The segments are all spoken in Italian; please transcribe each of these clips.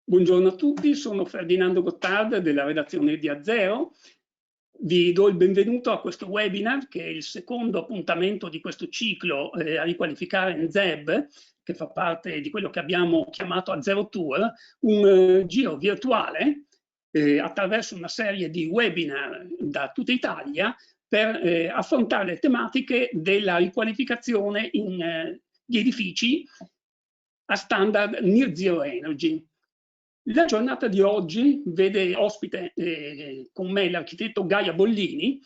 Buongiorno a tutti, sono Ferdinando Gottard della redazione di Azero. Vi do il benvenuto a questo webinar, che è il secondo appuntamento di questo ciclo a riqualificare NZEB, che fa parte di quello che abbiamo chiamato Azero Tour, un giro virtuale attraverso una serie di webinar da tutta Italia per affrontare le tematiche della riqualificazione di edifici a standard Near Zero Energy. La giornata di oggi vede ospite con me l'architetto Gaia Bollini,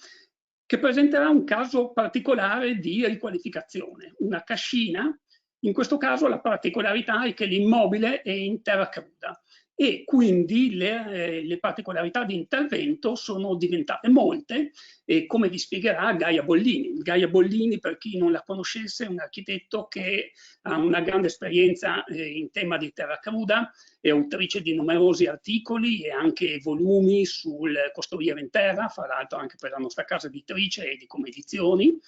che presenterà un caso particolare di riqualificazione, una cascina. In questo caso la particolarità è che l'immobile è in terra cruda e quindi le particolarità di intervento sono diventate molte, e come vi spiegherà Gaia Bollini. Gaia Bollini, per chi non la conoscesse, è un architetto che ha una grande esperienza in tema di terra cruda, è autrice di numerosi articoli e anche volumi sul costruire in terra, fra l'altro anche per la nostra casa editrice Edicom Edizioni,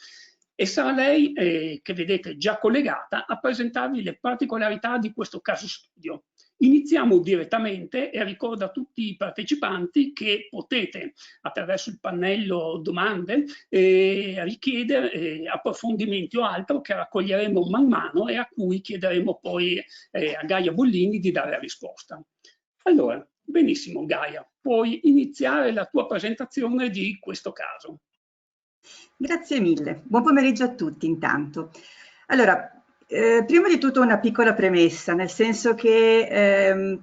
e sarà lei, che vedete già collegata, a presentarvi le particolarità di questo caso studio. Iniziamo direttamente e ricordo a tutti i partecipanti che potete, attraverso il pannello domande, richiedere approfondimenti o altro che raccoglieremo man mano e a cui chiederemo poi a Gaia Bollini di dare la risposta. Allora, benissimo Gaia, puoi iniziare la tua presentazione di questo caso. Grazie mille, buon pomeriggio a tutti intanto. Allora, prima di tutto una piccola premessa, nel senso che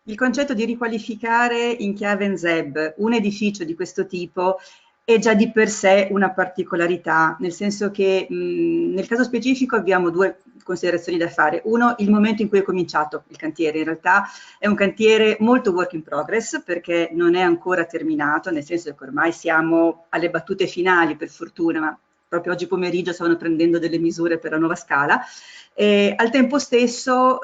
il concetto di riqualificare in chiave NZEB un edificio di questo tipo è già di per sé una particolarità, nel senso che nel caso specifico abbiamo due considerazioni da fare. Uno, il momento in cui è cominciato il cantiere. In realtà è un cantiere molto work in progress perché non è ancora terminato, nel senso che ormai siamo alle battute finali, per fortuna, ma proprio oggi pomeriggio stavano prendendo delle misure per la nuova scala. Al tempo stesso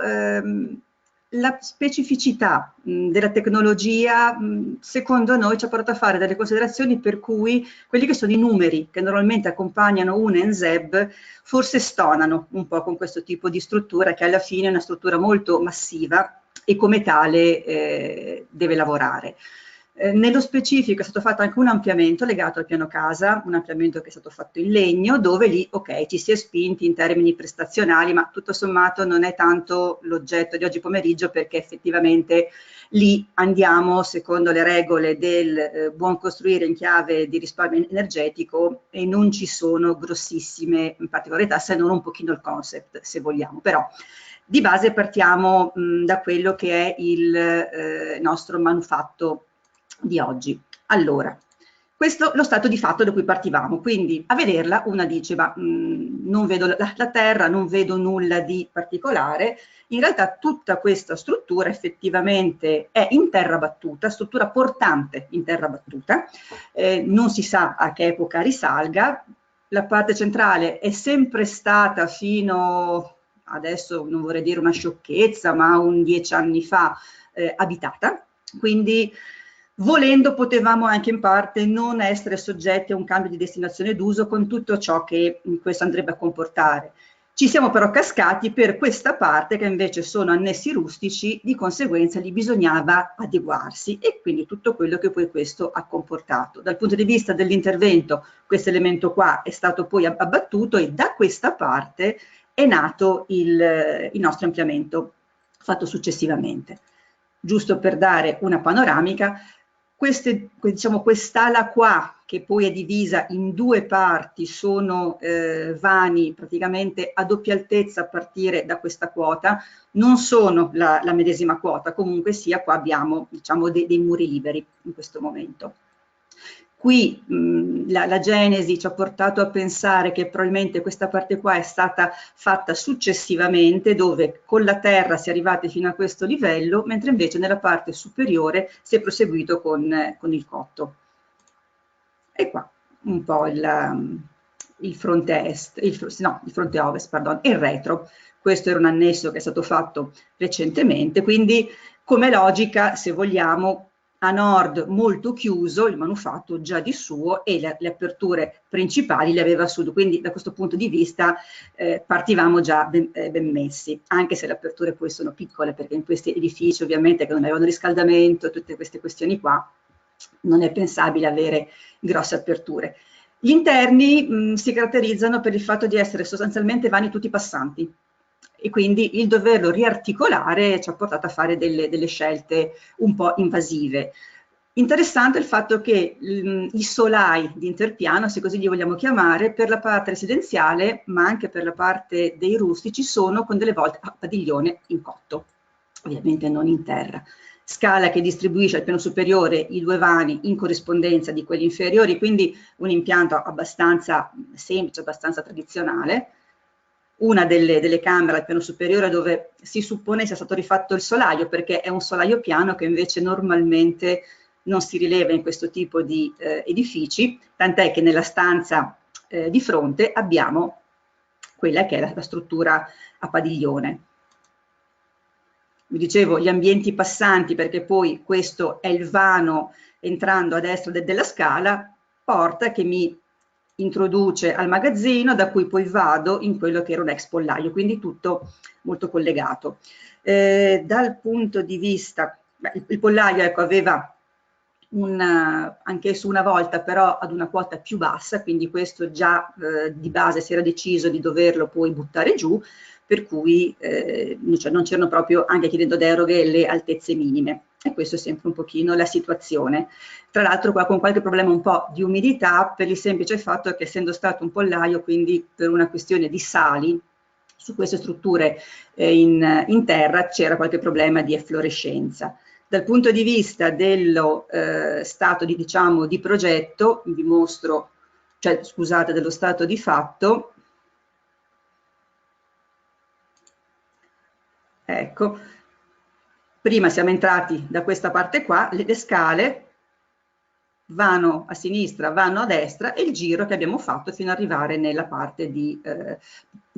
la specificità della tecnologia, secondo noi, ci ha portato a fare delle considerazioni per cui quelli che sono i numeri che normalmente accompagnano un NZEB forse stonano un po' con questo tipo di struttura, che alla fine è una struttura molto massiva e come tale deve lavorare. Nello specifico è stato fatto anche un ampliamento legato al piano casa, un ampliamento che è stato fatto in legno, dove lì, ok, ci si è spinti in termini prestazionali, ma tutto sommato non è tanto l'oggetto di oggi pomeriggio, perché effettivamente lì andiamo secondo le regole del buon costruire in chiave di risparmio energetico e non ci sono grossissime particolarità, se non un pochino il concept, se vogliamo. Però di base partiamo da quello che è il nostro manufatto di oggi. Allora, questo è lo stato di fatto da cui partivamo, quindi a vederla una dice ma non vedo la terra, non vedo nulla di particolare. In realtà tutta questa struttura effettivamente è in terra battuta, struttura portante in terra battuta, non si sa a che epoca risalga. La parte centrale è sempre stata fino adesso, non vorrei dire una sciocchezza, ma un 10 anni fa abitata, quindi volendo potevamo anche in parte non essere soggetti a un cambio di destinazione d'uso con tutto ciò che questo andrebbe a comportare. Ci siamo però cascati per questa parte che invece sono annessi rustici, di conseguenza lì bisognava adeguarsi e quindi tutto quello che poi questo ha comportato. Dal punto di vista dell'intervento questo elemento qua è stato poi abbattuto e da questa parte è nato il nostro ampliamento fatto successivamente. Giusto per dare una panoramica, diciamo, quest'ala qua, che poi è divisa in due parti, sono vani praticamente a doppia altezza a partire da questa quota, non sono la medesima quota, comunque sia qua abbiamo diciamo, dei muri liberi in questo momento. Qui la genesi ci ha portato a pensare che probabilmente questa parte qua è stata fatta successivamente, dove con la terra si è arrivati fino a questo livello, mentre invece nella parte superiore si è proseguito con il cotto. E qua un po' il fronte est, il fronte ovest, pardon, e il retro. Questo era un annesso che è stato fatto recentemente, quindi come logica, se vogliamo, a nord molto chiuso, il manufatto già di suo, e le aperture principali le aveva a sud, quindi da questo punto di vista partivamo già ben messi, anche se le aperture poi sono piccole, perché in questi edifici ovviamente che non avevano riscaldamento, tutte queste questioni qua, non è pensabile avere grosse aperture. Gli interni si caratterizzano per il fatto di essere sostanzialmente vani tutti passanti, e quindi il doverlo riarticolare ci ha portato a fare delle scelte un po' invasive. Interessante il fatto che i solai di interpiano, se così li vogliamo chiamare, per la parte residenziale, ma anche per la parte dei rustici, sono con delle volte a padiglione in cotto, ovviamente non in terra. Scala che distribuisce al piano superiore i due vani in corrispondenza di quelli inferiori, quindi un impianto abbastanza semplice, abbastanza tradizionale. Una delle camere al piano superiore dove si suppone sia stato rifatto il solaio, perché è un solaio piano che invece normalmente non si rileva in questo tipo di edifici, tant'è che nella stanza di fronte abbiamo quella che è la struttura a padiglione. Vi dicevo gli ambienti passanti, perché poi questo è il vano entrando a destra della scala, porta che mi introduce al magazzino, da cui poi vado in quello che era un ex pollaio, quindi tutto molto collegato. Dal punto di vista, il pollaio ecco, aveva anche su una volta però ad una quota più bassa, quindi questo già di base si era deciso di doverlo poi buttare giù, per cui cioè non c'erano proprio, anche chiedendo deroghe, le altezze minime, e questo è sempre un pochino la situazione. Tra l'altro qua con qualche problema un po' di umidità, per il semplice fatto che essendo stato un pollaio, quindi per una questione di sali, su queste strutture in terra c'era qualche problema di efflorescenza. Dal punto di vista dello stato diciamo, di progetto, vi mostro, cioè scusate, dello stato di fatto, ecco, prima siamo entrati da questa parte qua, le scale vanno a sinistra, vanno a destra, e il giro che abbiamo fatto fino ad arrivare nella parte di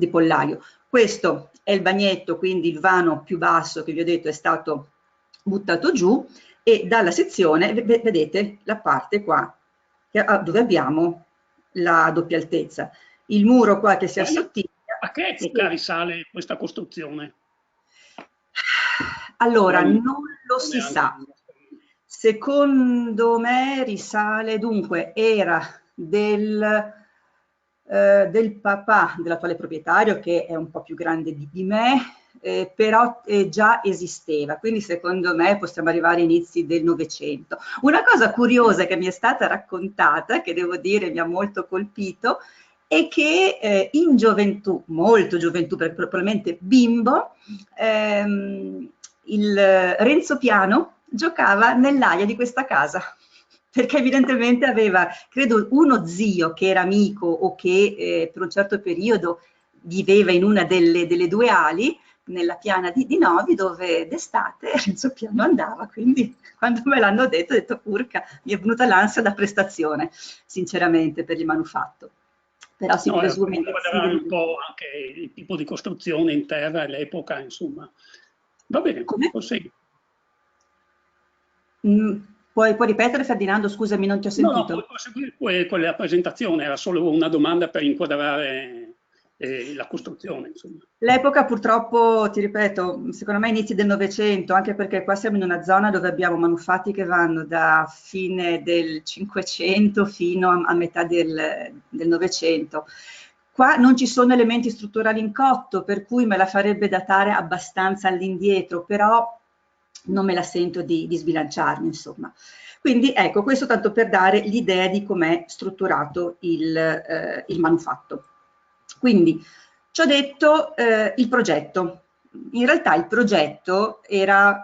pollaio. Questo è il bagnetto, quindi il vano più basso che vi ho detto è stato buttato giù, e dalla sezione vedete la parte qua dove abbiamo la doppia altezza. Il muro qua che si assottiglia. A che epoca risale questa costruzione? Allora, non lo si sa. Secondo me risale, dunque, era del papà dell'attuale proprietario, che è un po' più grande di me, però già esisteva, quindi secondo me possiamo arrivare a inizi del Novecento. Una cosa curiosa che mi è stata raccontata, che devo dire mi ha molto colpito, è che in gioventù, molto gioventù, perché probabilmente bimbo, il Renzo Piano giocava nell'aia di questa casa, perché evidentemente aveva, credo, uno zio che era amico o che per un certo periodo viveva in una delle due ali, nella piana di Novi, dove d'estate Renzo Piano andava, quindi quando me l'hanno detto, ho detto urca, mi è venuta l'ansia da prestazione, sinceramente, per il manufatto. Però si presume che un po' anche il tipo di costruzione in terra e l'epoca, insomma. Va bene, prosegui. Puoi ripetere, Ferdinando? Scusami, non ti ho sentito. No, puoi proseguire con la presentazione, era solo una domanda per inquadrare la costruzione, insomma. L'epoca purtroppo, ti ripeto, secondo me inizi del Novecento, anche perché qua siamo in una zona dove abbiamo manufatti che vanno da fine del Cinquecento fino a metà del Novecento. Qua non ci sono elementi strutturali in cotto, per cui me la farebbe datare abbastanza all'indietro, però non me la sento di sbilanciarmi, insomma. Quindi ecco, questo tanto per dare l'idea di com'è strutturato il manufatto. Quindi, ci ho detto il progetto. In realtà il progetto era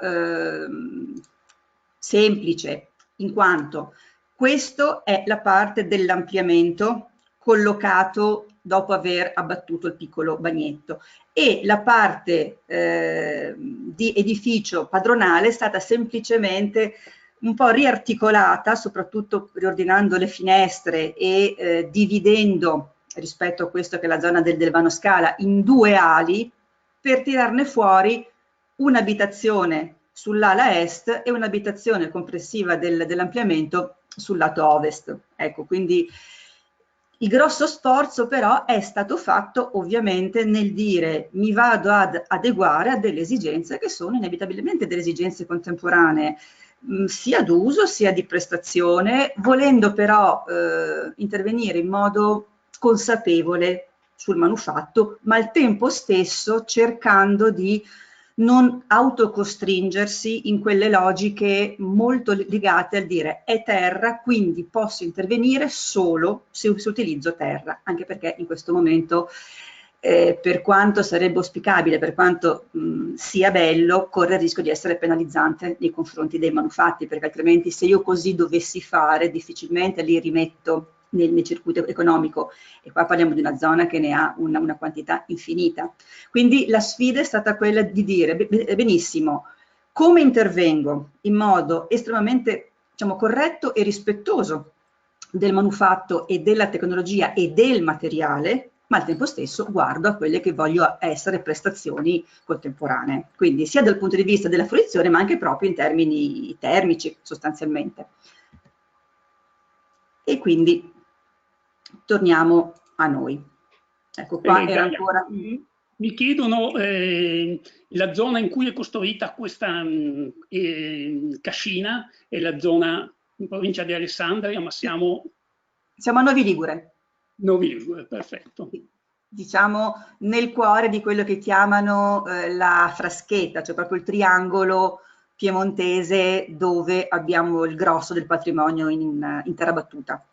semplice, in quanto questo è la parte dell'ampliamento collocato dopo aver abbattuto il piccolo bagnetto, e la parte di edificio padronale è stata semplicemente un po' riarticolata, soprattutto riordinando le finestre e dividendo rispetto a questo che è la zona del vano scala in due ali, per tirarne fuori un'abitazione sull'ala est e un'abitazione complessiva dell'ampliamento sul lato ovest. Ecco, quindi il grosso sforzo però è stato fatto ovviamente nel dire mi vado ad adeguare a delle esigenze che sono inevitabilmente delle esigenze contemporanee, sia d'uso sia di prestazione, volendo però intervenire in modo consapevole sul manufatto, ma al tempo stesso cercando di non autocostringersi in quelle logiche molto legate al dire è terra, quindi posso intervenire solo se utilizzo terra, anche perché in questo momento, per quanto sarebbe auspicabile, per quanto sia bello, corre il rischio di essere penalizzante nei confronti dei manufatti, perché altrimenti se io così dovessi fare, difficilmente li rimetto nel circuito economico, e qua parliamo di una zona che ne ha una quantità infinita. Quindi la sfida è stata quella di dire, benissimo, come intervengo in modo estremamente, diciamo, corretto e rispettoso del manufatto e della tecnologia e del materiale, ma al tempo stesso guardo a quelle che voglio essere prestazioni contemporanee. Quindi sia dal punto di vista della fruizione, ma anche proprio in termini termici, sostanzialmente. E quindi torniamo a noi. Ecco, qua era ancora... Mi chiedono la zona in cui è costruita questa cascina, è la zona in provincia di Alessandria, ma siamo a Novi Ligure. Novi Ligure, perfetto. Diciamo nel cuore di quello che chiamano la Fraschetta, cioè proprio il triangolo piemontese dove abbiamo il grosso del patrimonio in terra battuta.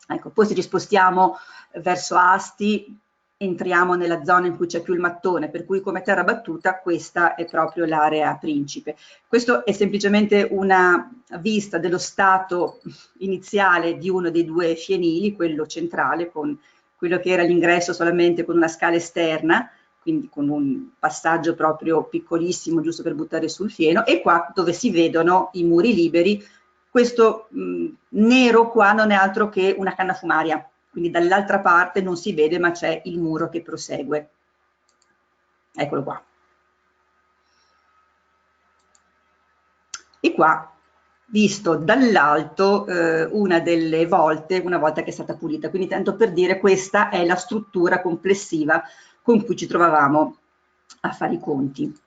Ecco, poi se ci spostiamo verso Asti, entriamo nella zona in cui c'è più il mattone, per cui come terra battuta questa è proprio l'area principe. Questo è semplicemente una vista dello stato iniziale di uno dei due fienili, quello centrale, con quello che era l'ingresso solamente con una scala esterna, quindi con un passaggio proprio piccolissimo, giusto per buttare sul fieno, e qua dove si vedono i muri liberi. Questo nero qua non è altro che una canna fumaria, quindi dall'altra parte non si vede, ma c'è il muro che prosegue. Eccolo qua. E qua, visto dall'alto, una delle volte, una volta che è stata pulita. Quindi tanto per dire, questa è la struttura complessiva con cui ci trovavamo a fare i conti.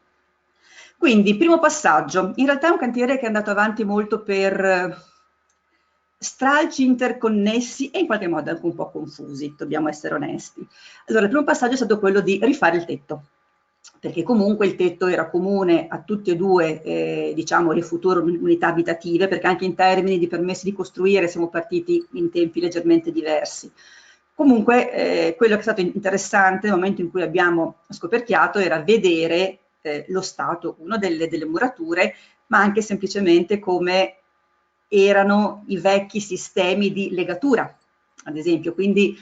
Quindi, primo passaggio, in realtà è un cantiere che è andato avanti molto per stralci interconnessi e in qualche modo anche un po' confusi, dobbiamo essere onesti. Allora, il primo passaggio è stato quello di rifare il tetto, perché comunque il tetto era comune a tutte e due, diciamo, le future unità abitative, perché anche in termini di permessi di costruire siamo partiti in tempi leggermente diversi. Comunque, quello che è stato interessante nel momento in cui abbiamo scoperchiato era vedere lo stato, uno delle murature, ma anche semplicemente come erano i vecchi sistemi di legatura, ad esempio, quindi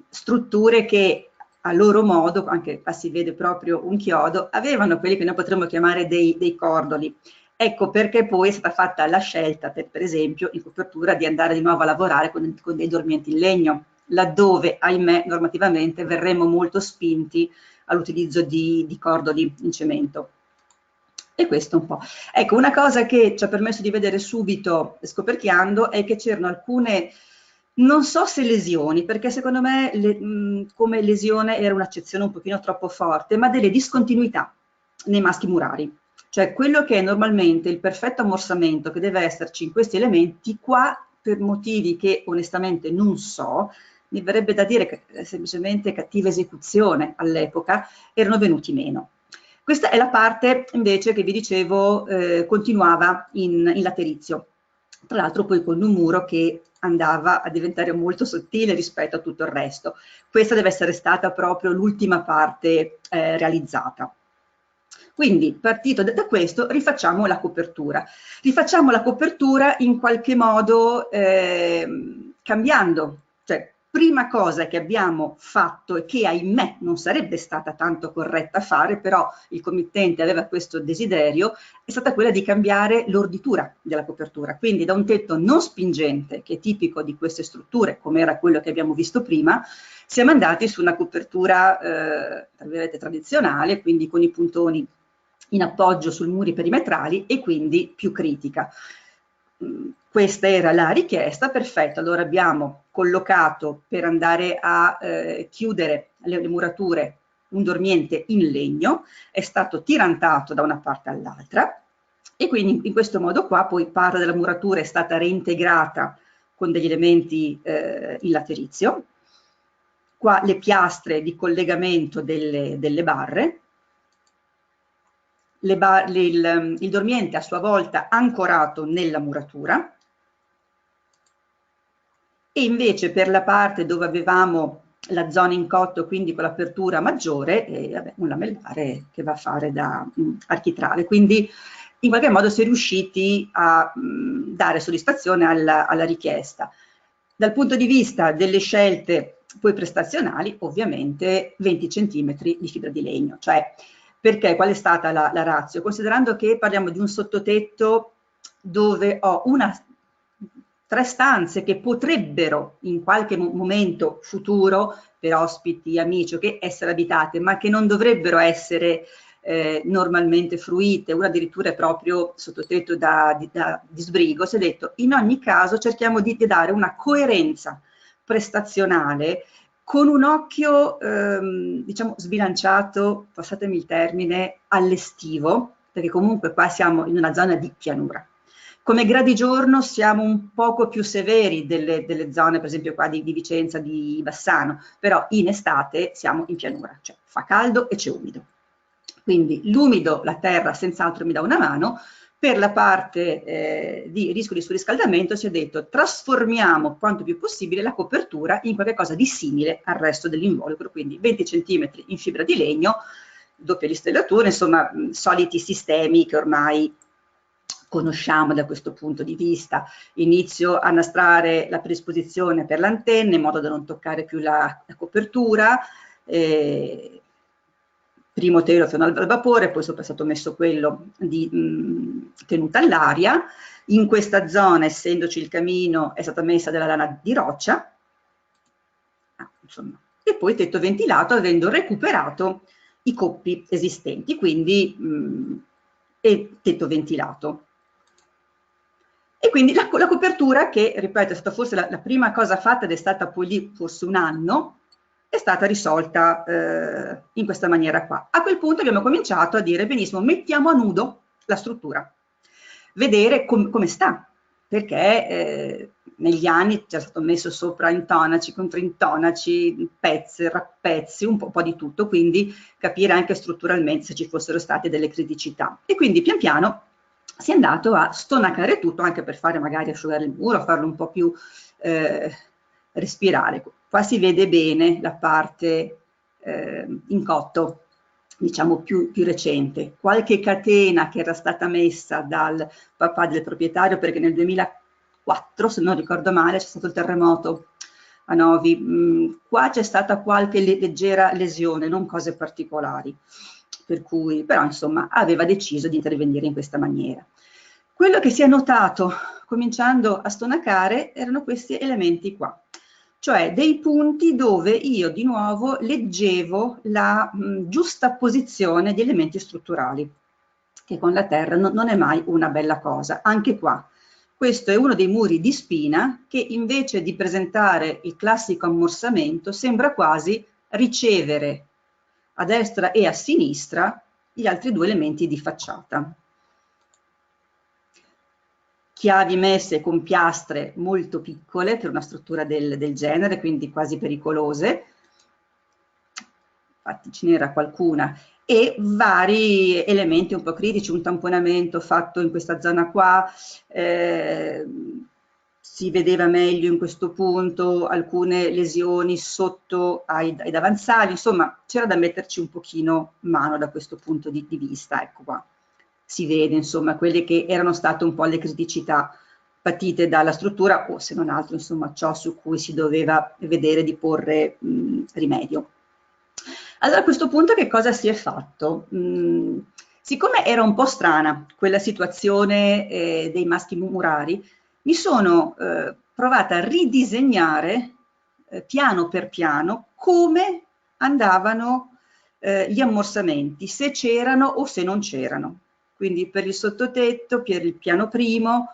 strutture che a loro modo, anche qua si vede proprio un chiodo, avevano quelli che noi potremmo chiamare dei cordoli. Ecco perché poi è stata fatta la scelta, per esempio, in copertura, di andare di nuovo a lavorare con dei dormienti in legno, laddove, ahimè, normativamente verremmo molto spinti all'utilizzo di cordoli in cemento. E questo un po'. Ecco, una cosa che ci ha permesso di vedere subito, scoperchiando, è che c'erano alcune, non so se lesioni, perché secondo me come lesione era un'accezione un pochino troppo forte, ma delle discontinuità nei maschi murari. Cioè quello che è normalmente il perfetto ammorsamento che deve esserci in questi elementi, qua per motivi che onestamente non so, mi verrebbe da dire che semplicemente cattiva esecuzione all'epoca, erano venuti meno. Questa è la parte invece che vi dicevo continuava in laterizio, tra l'altro poi con un muro che andava a diventare molto sottile rispetto a tutto il resto. Questa deve essere stata proprio l'ultima parte realizzata. Quindi, partito da questo, rifacciamo la copertura. Rifacciamo la copertura in qualche modo cambiando, cioè prima cosa che abbiamo fatto e che ahimè non sarebbe stata tanto corretta fare, però il committente aveva questo desiderio, è stata quella di cambiare l'orditura della copertura. Quindi da un tetto non spingente, che è tipico di queste strutture, come era quello che abbiamo visto prima, siamo andati su una copertura tra virgolette tradizionale, quindi con i puntoni in appoggio sui muri perimetrali e quindi più critica. Questa era la richiesta, perfetto, allora abbiamo collocato per andare a chiudere le murature un dormiente in legno, è stato tirantato da una parte all'altra e quindi in questo modo qua poi parte della muratura è stata reintegrata con degli elementi in laterizio, qua le piastre di collegamento delle barre, il dormiente a sua volta ancorato nella muratura e invece per la parte dove avevamo la zona in cotto, quindi con l'apertura maggiore, un lamellare che va a fare da architrave. Quindi in qualche modo si è riusciti a dare soddisfazione alla richiesta. Dal punto di vista delle scelte poi prestazionali, ovviamente 20 cm di fibra di legno, cioè perché qual è stata la ratio? Considerando che parliamo di un sottotetto dove ho 3 stanze che potrebbero in qualche momento futuro per ospiti, amici, che essere abitate, ma che non dovrebbero essere normalmente fruite, una addirittura è proprio sottotetto di sbrigo, si è detto in ogni caso cerchiamo di dare una coerenza prestazionale con un occhio diciamo sbilanciato, passatemi il termine, all'estivo, perché comunque qua siamo in una zona di pianura. Come gradi giorno siamo un poco più severi delle zone, per esempio qua di Vicenza, di Bassano, però in estate siamo in pianura, cioè fa caldo e c'è umido. Quindi l'umido, la terra senz'altro mi dà una mano, per la parte di rischio di surriscaldamento si è detto trasformiamo quanto più possibile la copertura in qualcosa di simile al resto dell'involucro, quindi 20 cm in fibra di legno, doppia listellatura, insomma soliti sistemi che ormai conosciamo da questo punto di vista. Inizio a nastrare la predisposizione per l'antenna in modo da non toccare più la copertura, primo telo fino al vapore, poi sopra è stato messo quello di tenuta all'aria. In questa zona, essendoci il camino, è stata messa della lana di roccia, insomma, e poi tetto ventilato avendo recuperato i coppi esistenti, quindi e tetto ventilato. E quindi la copertura che, ripeto, è stata forse la prima cosa fatta ed è stata poi lì forse un anno, è stata risolta in questa maniera qua. A quel punto abbiamo cominciato a dire, benissimo, mettiamo a nudo la struttura, vedere come sta, perché negli anni c'è stato messo sopra intonaci, controintonaci, pezzi, rappezzi, un po' di tutto, quindi capire anche strutturalmente se ci fossero state delle criticità. E quindi pian piano si è andato a stonacare tutto, anche per fare magari asciugare il muro, farlo un po' più respirare. Qua si vede bene la parte in cotto, diciamo più recente. Qualche catena che era stata messa dal papà del proprietario, perché nel 2004, se non ricordo male, c'è stato il terremoto a Novi. Qua c'è stata qualche leggera lesione, non cose particolari, per cui, però insomma aveva deciso di intervenire in questa maniera. Quello che si è notato cominciando a stonacare erano questi elementi qua, cioè dei punti dove io di nuovo leggevo la giusta posizione di elementi strutturali, che con la terra non è mai una bella cosa. Anche qua, questo è uno dei muri di spina che invece di presentare il classico ammorsamento sembra quasi ricevere a destra e a sinistra gli altri due elementi di facciata. Chiavi messe con piastre molto piccole per una struttura del genere, quindi quasi pericolose, infatti ce n'era qualcuna, e vari elementi un po' critici, un tamponamento fatto in questa zona qua, si vedeva meglio in questo punto, alcune lesioni sotto ai davanzali, insomma c'era da metterci un pochino mano da questo punto di vista, ecco qua. Si vede insomma quelle che erano state un po' le criticità patite dalla struttura o se non altro insomma ciò su cui si doveva vedere di porre rimedio. Allora a questo punto che cosa si è fatto? Siccome era un po' strana quella situazione dei maschi murari, mi sono provata a ridisegnare piano per piano come andavano gli ammorsamenti, se c'erano o se non c'erano. Quindi per il sottotetto, per il piano primo,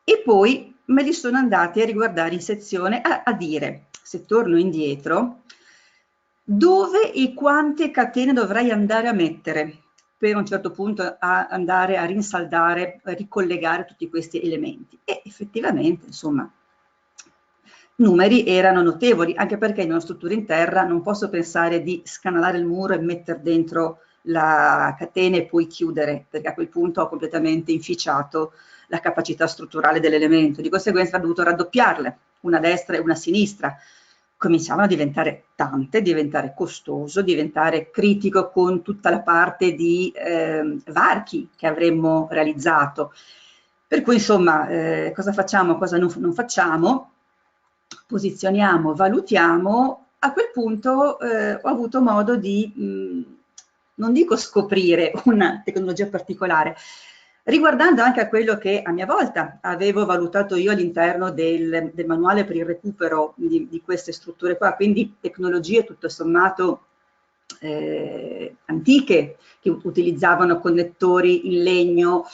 e poi me li sono andati a riguardare in sezione a dire, se torno indietro, dove e quante catene dovrei andare a mettere per a un certo punto andare a rinsaldare, a ricollegare tutti questi elementi. E effettivamente, insomma, numeri erano notevoli, anche perché in una struttura in terra non posso pensare di scanalare il muro e mettere dentro la catena e poi chiudere, perché a quel punto ho completamente inficiato la capacità strutturale dell'elemento. Di conseguenza ho dovuto raddoppiarle, una a destra e una a sinistra. Cominciavano a diventare tante, diventare costoso, diventare critico con tutta la parte di varchi che avremmo realizzato. Per cui insomma, cosa facciamo, cosa non facciamo? Posizioniamo, valutiamo. A quel punto ho avuto modo di, non dico scoprire una tecnologia particolare, riguardando anche a quello che a mia volta avevo valutato io all'interno del manuale per il recupero di queste strutture qua, quindi tecnologie tutto sommato antiche, che utilizzavano connettori in legno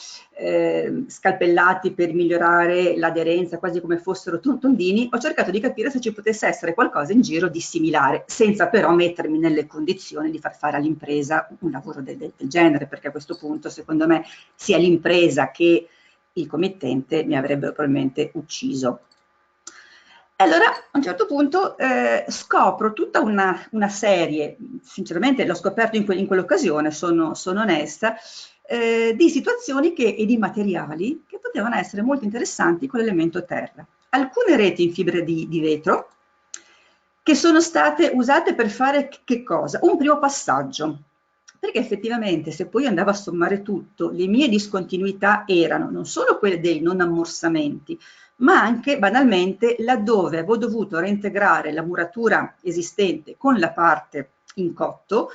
scalpellati per migliorare l'aderenza, quasi come fossero tondini. Ho cercato di capire se ci potesse essere qualcosa in giro di similare, senza però mettermi nelle condizioni di far fare all'impresa un lavoro del genere, perché a questo punto, secondo me, sia l'impresa che il committente mi avrebbero probabilmente ucciso. Allora, a un certo punto scopro tutta una serie, sinceramente l'ho scoperto in quell'occasione, sono onesta, di situazioni e di materiali che potevano essere molto interessanti con l'elemento terra. Alcune reti in fibra di vetro che sono state usate per fare che cosa? Un primo passaggio, perché effettivamente se poi andavo a sommare tutto, le mie discontinuità erano non solo quelle dei non ammorsamenti, ma anche banalmente laddove avevo dovuto reintegrare la muratura esistente con la parte in cotto,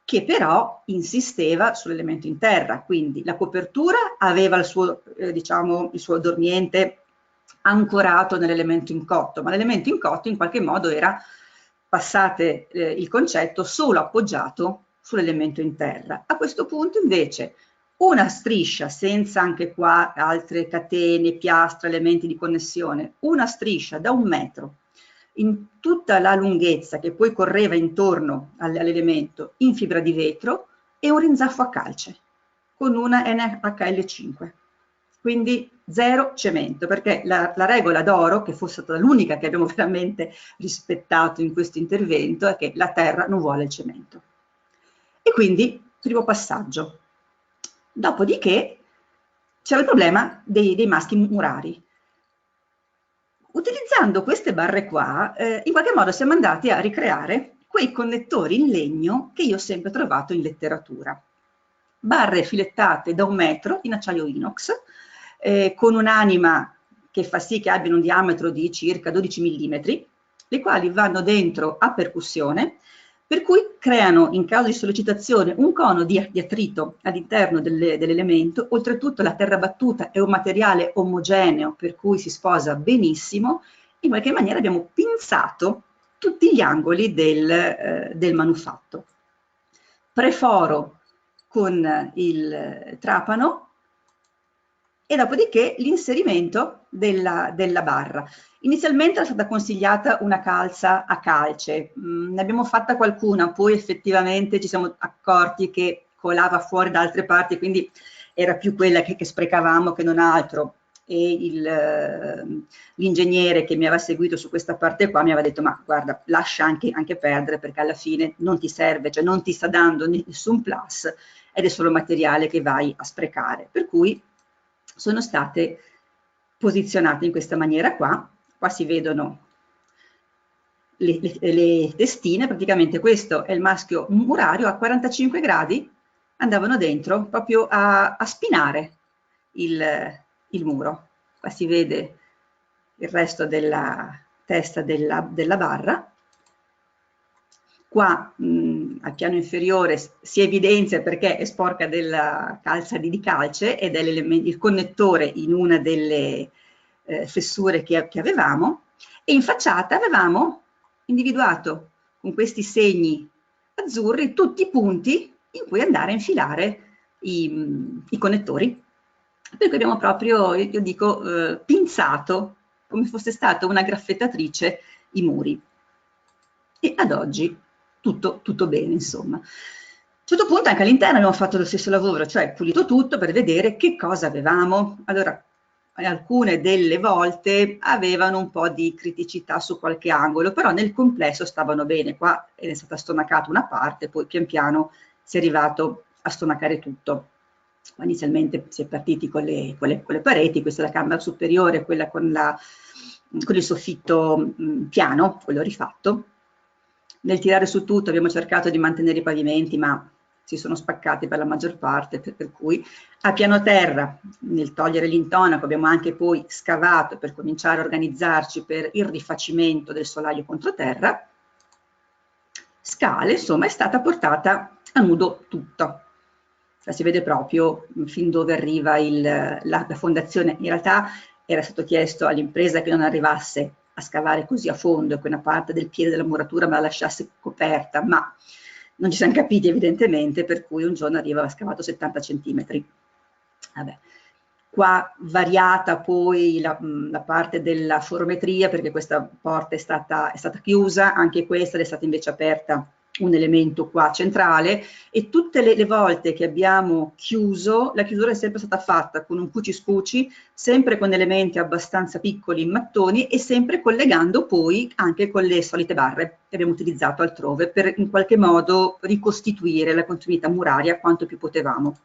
che però insisteva sull'elemento in terra, quindi la copertura aveva il suo, diciamo, il suo dormiente ancorato nell'elemento in cotto, ma l'elemento in cotto in qualche modo era, passate il concetto, solo appoggiato sull'elemento in terra. A questo punto invece una striscia, senza anche qua altre catene, piastre, elementi di connessione, una striscia da 1 metro in tutta la lunghezza che poi correva intorno all'elemento in fibra di vetro e un rinzaffo a calce con una NHL5. Quindi zero cemento, perché la regola d'oro, che fosse stata l'unica che abbiamo veramente rispettato in questo intervento, è che la terra non vuole il cemento. E quindi, primo passaggio. Dopodiché c'era il problema dei maschi murari. Utilizzando queste barre qua, in qualche modo siamo andati a ricreare quei connettori in legno che io ho sempre trovato in letteratura. Barre filettate da 1 metro in acciaio inox, con un'anima che fa sì che abbiano un diametro di circa 12 mm, le quali vanno dentro a percussione, per cui creano in caso di sollecitazione un cono di attrito all'interno dell'elemento. Oltretutto la terra battuta è un materiale omogeneo, per cui si sposa benissimo. In qualche maniera abbiamo pinzato tutti gli angoli del manufatto. Preforo con il trapano e dopodiché l'inserimento della barra. Inizialmente era stata consigliata una calza a calce, ne abbiamo fatta qualcuna, poi effettivamente ci siamo accorti che colava fuori da altre parti, quindi era più quella che sprecavamo che non altro. E l'ingegnere che mi aveva seguito su questa parte qua mi aveva detto: ma guarda, lascia anche perdere, perché alla fine non ti serve, cioè non ti sta dando nessun plus ed è solo materiale che vai a sprecare. Per cui sono state posizionate in questa maniera qua. Qua si vedono le testine, praticamente questo è il maschio murario, a 45 gradi andavano dentro proprio a spinare il muro. Qua si vede il resto della testa della barra. Qua al piano inferiore si evidenzia perché è sporca della calza di calce ed è il connettore in una delle fessure che avevamo, e in facciata avevamo individuato con questi segni azzurri tutti i punti in cui andare a infilare i connettori. Per cui abbiamo proprio, io dico, pinzato, come fosse stata una graffettatrice, i muri. E ad oggi tutto bene, insomma. A un certo punto anche all'interno abbiamo fatto lo stesso lavoro, cioè pulito tutto per vedere che cosa avevamo. Allora, alcune delle volte avevano un po' di criticità su qualche angolo, però nel complesso stavano bene. Qua è stata stonacata una parte, poi pian piano si è arrivato a stonacare tutto. Inizialmente si è partiti con le pareti, questa è la camera superiore, quella con il soffitto piano, quello rifatto. Nel tirare su tutto abbiamo cercato di mantenere i pavimenti, ma si sono spaccati per la maggior parte, per cui a piano terra, nel togliere l'intonaco, abbiamo anche poi scavato per cominciare a organizzarci per il rifacimento del solaio controterra. Scale, insomma, è stata portata a nudo tutto. Si vede proprio fin dove arriva la fondazione. In realtà era stato chiesto all'impresa che non arrivasse a scavare così a fondo e che una parte del piede della muratura me la lasciasse coperta, ma non ci siamo capiti evidentemente, per cui un giorno aveva scavato 70 centimetri. Vabbè. Qua variata poi la parte della forometria, perché questa porta è stata chiusa, anche questa è stata invece aperta un elemento qua centrale, e tutte le volte che abbiamo chiuso, la chiusura è sempre stata fatta con un cuciscuci, sempre con elementi abbastanza piccoli in mattoni e sempre collegando poi anche con le solite barre che abbiamo utilizzato altrove per in qualche modo ricostituire la continuità muraria quanto più potevamo.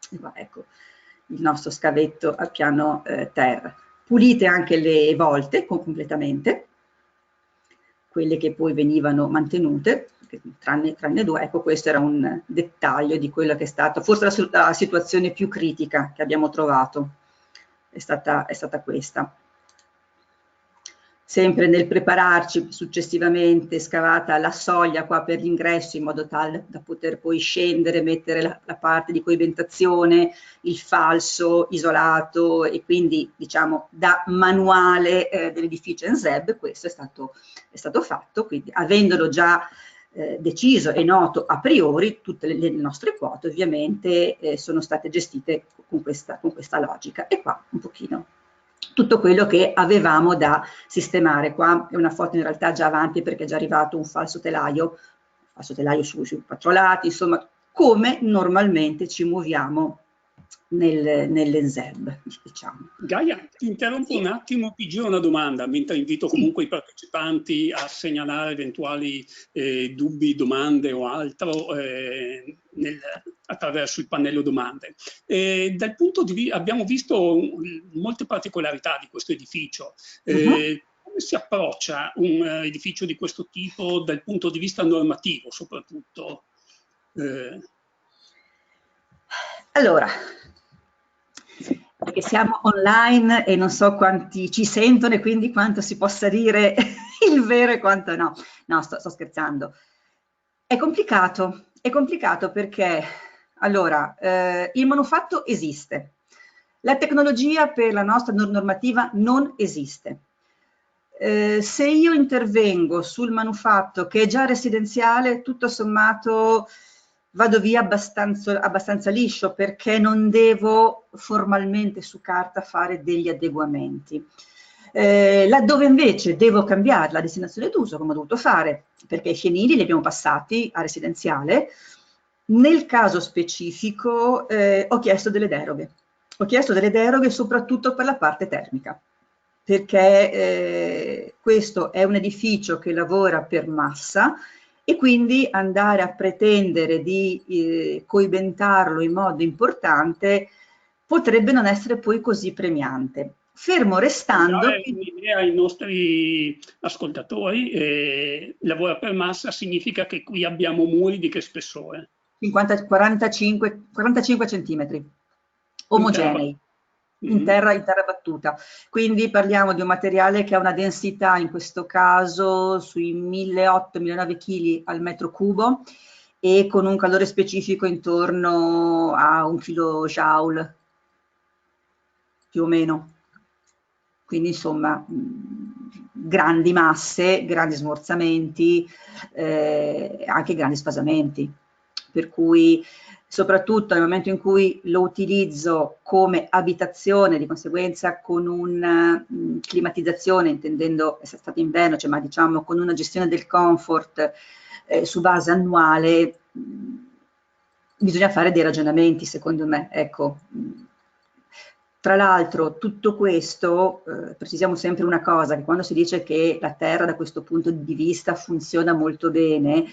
E qua, ecco il nostro scavetto a piano terra. Pulite anche le volte completamente, quelle che poi venivano mantenute, tranne due. Ecco, questo era un dettaglio di quello che è stato forse la situazione più critica che abbiamo trovato, è stata questa. Sempre nel prepararci, successivamente scavata la soglia qua per l'ingresso in modo tale da poter poi scendere, mettere la parte di coibentazione, il falso isolato, e quindi diciamo da manuale dell'edificio NZEB questo è stato fatto, quindi avendolo già deciso e noto a priori, tutte le nostre quote ovviamente sono state gestite con questa logica. E qua un pochino tutto quello che avevamo da sistemare. Qua è una foto in realtà già avanti perché è già arrivato un falso telaio sui 4 lati, insomma come normalmente ci muoviamo nell'NZEB, diciamo. Gaia, ti interrompo un attimo, ti giro una domanda, mentre invito comunque i partecipanti a segnalare eventuali dubbi, domande o altro attraverso il pannello domande. Dal punto di vista, abbiamo visto molte particolarità di questo edificio. Come si approccia un edificio di questo tipo dal punto di vista normativo, soprattutto? Allora, perché siamo online e non so quanti ci sentono e quindi quanto si possa dire il vero e quanto no. No, sto scherzando. È complicato perché, allora, il manufatto esiste, la tecnologia per la nostra normativa non esiste. Se io intervengo sul manufatto che è già residenziale, tutto sommato vado via abbastanza liscio, perché non devo formalmente su carta fare degli adeguamenti. Laddove invece devo cambiare la destinazione d'uso, come ho dovuto fare, perché i fienili li abbiamo passati a residenziale, nel caso specifico ho chiesto delle deroghe. Ho chiesto delle deroghe soprattutto per la parte termica, perché questo è un edificio che lavora per massa, e quindi andare a pretendere di coibentarlo in modo importante potrebbe non essere poi così premiante. Fermo restando... Per dare un'idea ai nostri ascoltatori, lavora per massa significa che qui abbiamo muri di che spessore? 45 centimetri, omogenei. In terra battuta, quindi parliamo di un materiale che ha una densità in questo caso sui 1.800-1.900 kg al metro cubo e con un calore specifico intorno a 1 kJ più o meno, quindi insomma grandi masse, grandi smorzamenti, anche grandi sfasamenti. Per cui soprattutto nel momento in cui lo utilizzo come abitazione, di conseguenza con una climatizzazione, intendendo estate inverno, cioè, ma diciamo con una gestione del comfort su base annuale, bisogna fare dei ragionamenti, secondo me, ecco. Tra l'altro, tutto questo, precisiamo sempre una cosa, che quando si dice che la Terra da questo punto di vista funziona molto bene,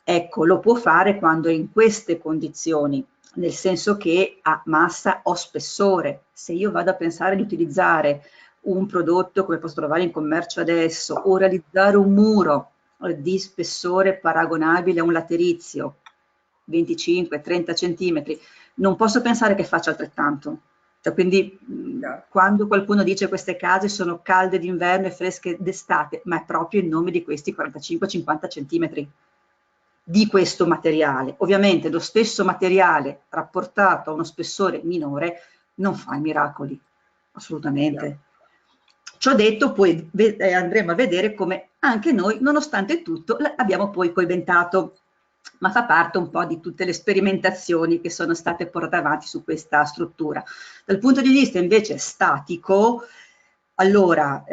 ecco, lo può fare quando è in queste condizioni, nel senso che ha massa o spessore. Se io vado a pensare di utilizzare un prodotto come posso trovare in commercio adesso, o realizzare un muro di spessore paragonabile a un laterizio, 25-30 centimetri, non posso pensare che faccia altrettanto. Cioè, quindi quando qualcuno dice queste case sono calde d'inverno e fresche d'estate, ma è proprio in nome di questi 45-50 centimetri di questo materiale. Ovviamente lo stesso materiale rapportato a uno spessore minore non fa i miracoli, assolutamente. Ciò detto, poi andremo a vedere come anche noi, nonostante tutto, l'abbiamo poi coibentato, ma fa parte un po' di tutte le sperimentazioni che sono state portate avanti su questa struttura. Dal punto di vista invece statico, allora,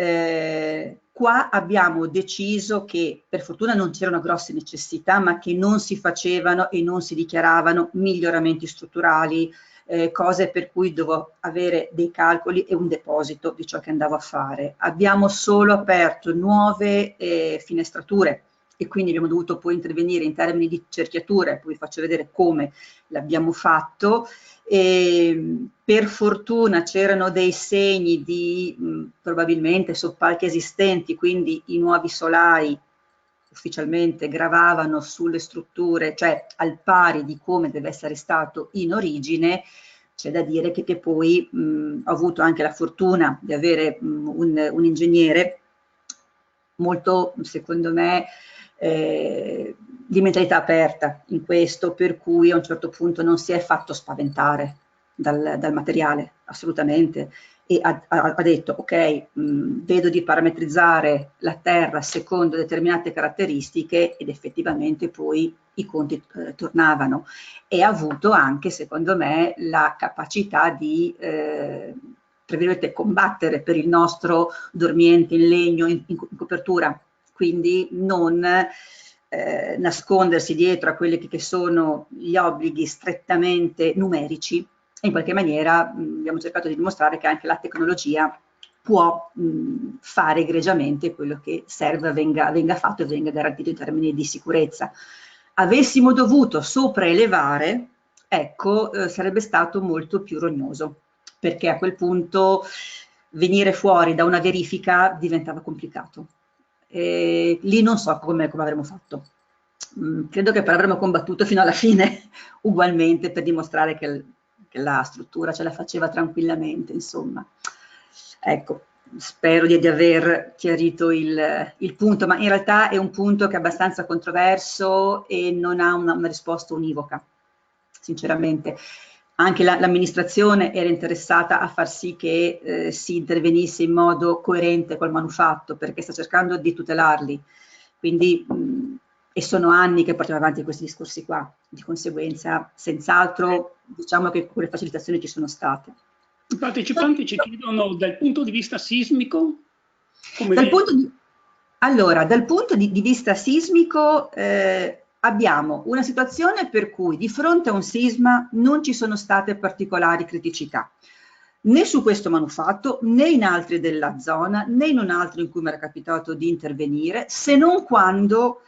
qua abbiamo deciso che per fortuna non c'erano grosse necessità, ma che non si facevano e non si dichiaravano miglioramenti strutturali, cose per cui dovevo avere dei calcoli e un deposito di ciò che andavo a fare. Abbiamo solo aperto nuove finestrature e quindi abbiamo dovuto poi intervenire in termini di cerchiature, poi vi faccio vedere come l'abbiamo fatto. Per fortuna c'erano dei segni di probabilmente soppalchi esistenti, quindi i nuovi solai ufficialmente gravavano sulle strutture, cioè al pari di come deve essere stato in origine. C'è da dire che poi ho avuto anche la fortuna di avere un ingegnere molto, secondo me, di mentalità aperta in questo, per cui a un certo punto non si è fatto spaventare dal materiale, assolutamente, e ha detto ok, vedo di parametrizzare la terra secondo determinate caratteristiche ed effettivamente poi i conti tornavano, e ha avuto anche, secondo me, la capacità di tra virgolette, combattere per il nostro dormiente in legno, in copertura, quindi non nascondersi dietro a quelli che sono gli obblighi strettamente numerici, e in qualche maniera abbiamo cercato di dimostrare che anche la tecnologia può fare egregiamente quello che serve venga fatto e venga garantito in termini di sicurezza. Avessimo dovuto sopraelevare, ecco, sarebbe stato molto più rognoso, perché a quel punto venire fuori da una verifica diventava complicato. Lì non so come avremmo fatto. Credo che però avremmo combattuto fino alla fine ugualmente per dimostrare che la struttura ce la faceva tranquillamente, insomma. Ecco, spero di aver chiarito il punto, ma in realtà è un punto che è abbastanza controverso e non ha una risposta univoca, sinceramente. Anche l'amministrazione era interessata a far sì che si intervenisse in modo coerente col manufatto, perché sta cercando di tutelarli. Quindi, e sono anni che portiamo avanti questi discorsi qua, di conseguenza, senz'altro, diciamo che quelle facilitazioni ci sono state. I partecipanti ci chiedono dal punto di vista sismico come allora, dal punto di vista sismico abbiamo una situazione per cui di fronte a un sisma non ci sono state particolari criticità, né su questo manufatto, né in altri della zona, né in un altro in cui mi era capitato di intervenire, se non quando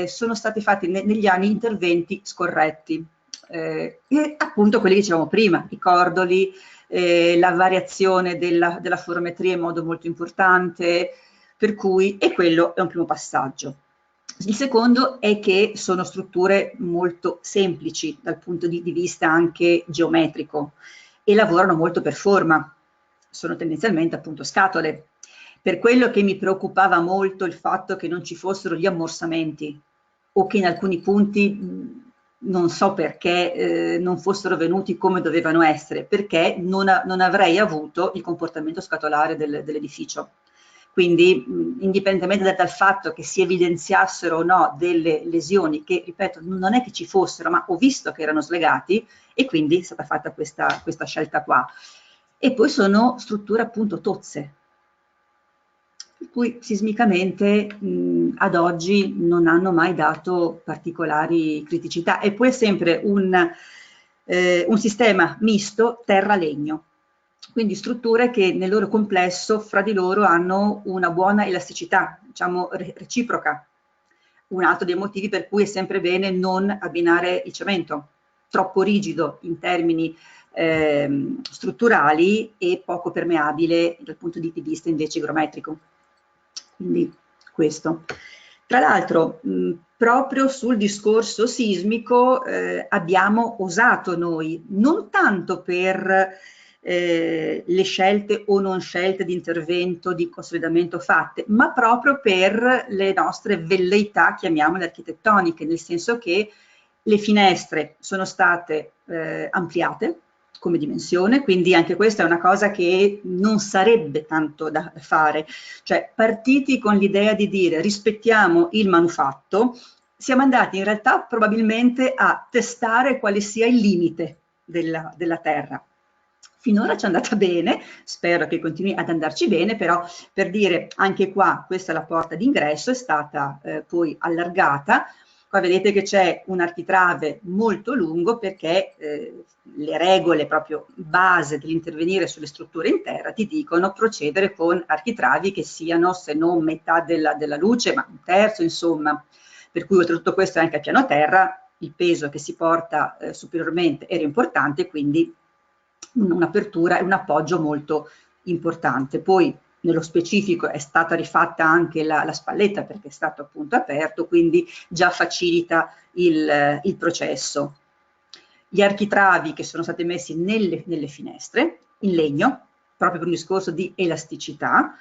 sono stati fatti negli anni interventi scorretti. E appunto quelli che dicevamo prima, i cordoli, la variazione della forometria in modo molto importante, per cui, e quello è un primo passaggio. Il secondo è che sono strutture molto semplici dal punto di vista anche geometrico e lavorano molto per forma, sono tendenzialmente appunto scatole. Per quello che mi preoccupava molto il fatto che non ci fossero gli ammorsamenti o che in alcuni punti non so perché non fossero venuti come dovevano essere, perché non avrei avuto il comportamento scatolare dell'edificio. Quindi indipendentemente dal fatto che si evidenziassero o no delle lesioni che, ripeto, non è che ci fossero, ma ho visto che erano slegati e quindi è stata fatta questa scelta qua. E poi sono strutture appunto tozze, per cui sismicamente ad oggi non hanno mai dato particolari criticità. E poi è sempre un sistema misto terra-legno, quindi strutture che nel loro complesso fra di loro hanno una buona elasticità, diciamo reciproca. Un altro dei motivi per cui è sempre bene non abbinare il cemento, troppo rigido in termini strutturali e poco permeabile dal punto di vista invece igrometrico. Quindi questo. Tra l'altro, proprio sul discorso sismico abbiamo osato noi, non tanto per le scelte o non scelte di intervento, di consolidamento fatte, ma proprio per le nostre velleità, chiamiamole architettoniche, nel senso che le finestre sono state ampliate come dimensione, quindi anche questa è una cosa che non sarebbe tanto da fare, cioè partiti con l'idea di dire rispettiamo il manufatto, siamo andati in realtà probabilmente a testare quale sia il limite della terra. Finora ci è andata bene, spero che continui ad andarci bene, però per dire anche qua, questa è la porta d'ingresso, è stata poi allargata. Qua vedete che c'è un architrave molto lungo perché le regole proprio base dell'intervenire sulle strutture in terra ti dicono procedere con architravi che siano se non metà della luce, ma un terzo insomma. Per cui oltretutto questo anche a piano terra, il peso che si porta superiormente era importante, quindi un'apertura e un appoggio molto importante. Poi nello specifico è stata rifatta anche la spalletta perché è stato appunto aperto, quindi già facilita il processo. Gli architravi che sono stati messi nelle finestre in legno, proprio per un discorso di elasticità.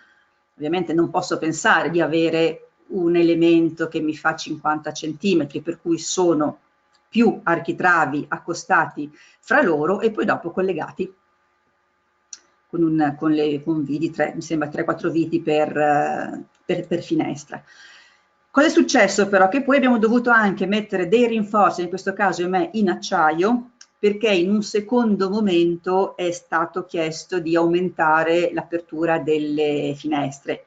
Ovviamente non posso pensare di avere un elemento che mi fa 50 centimetri, per cui sono più architravi accostati fra loro e poi dopo collegati con viti, mi sembra 3-4 viti per finestra. Cosa è successo però? Che poi abbiamo dovuto anche mettere dei rinforzi, in questo caso in acciaio, perché in un secondo momento è stato chiesto di aumentare l'apertura delle finestre.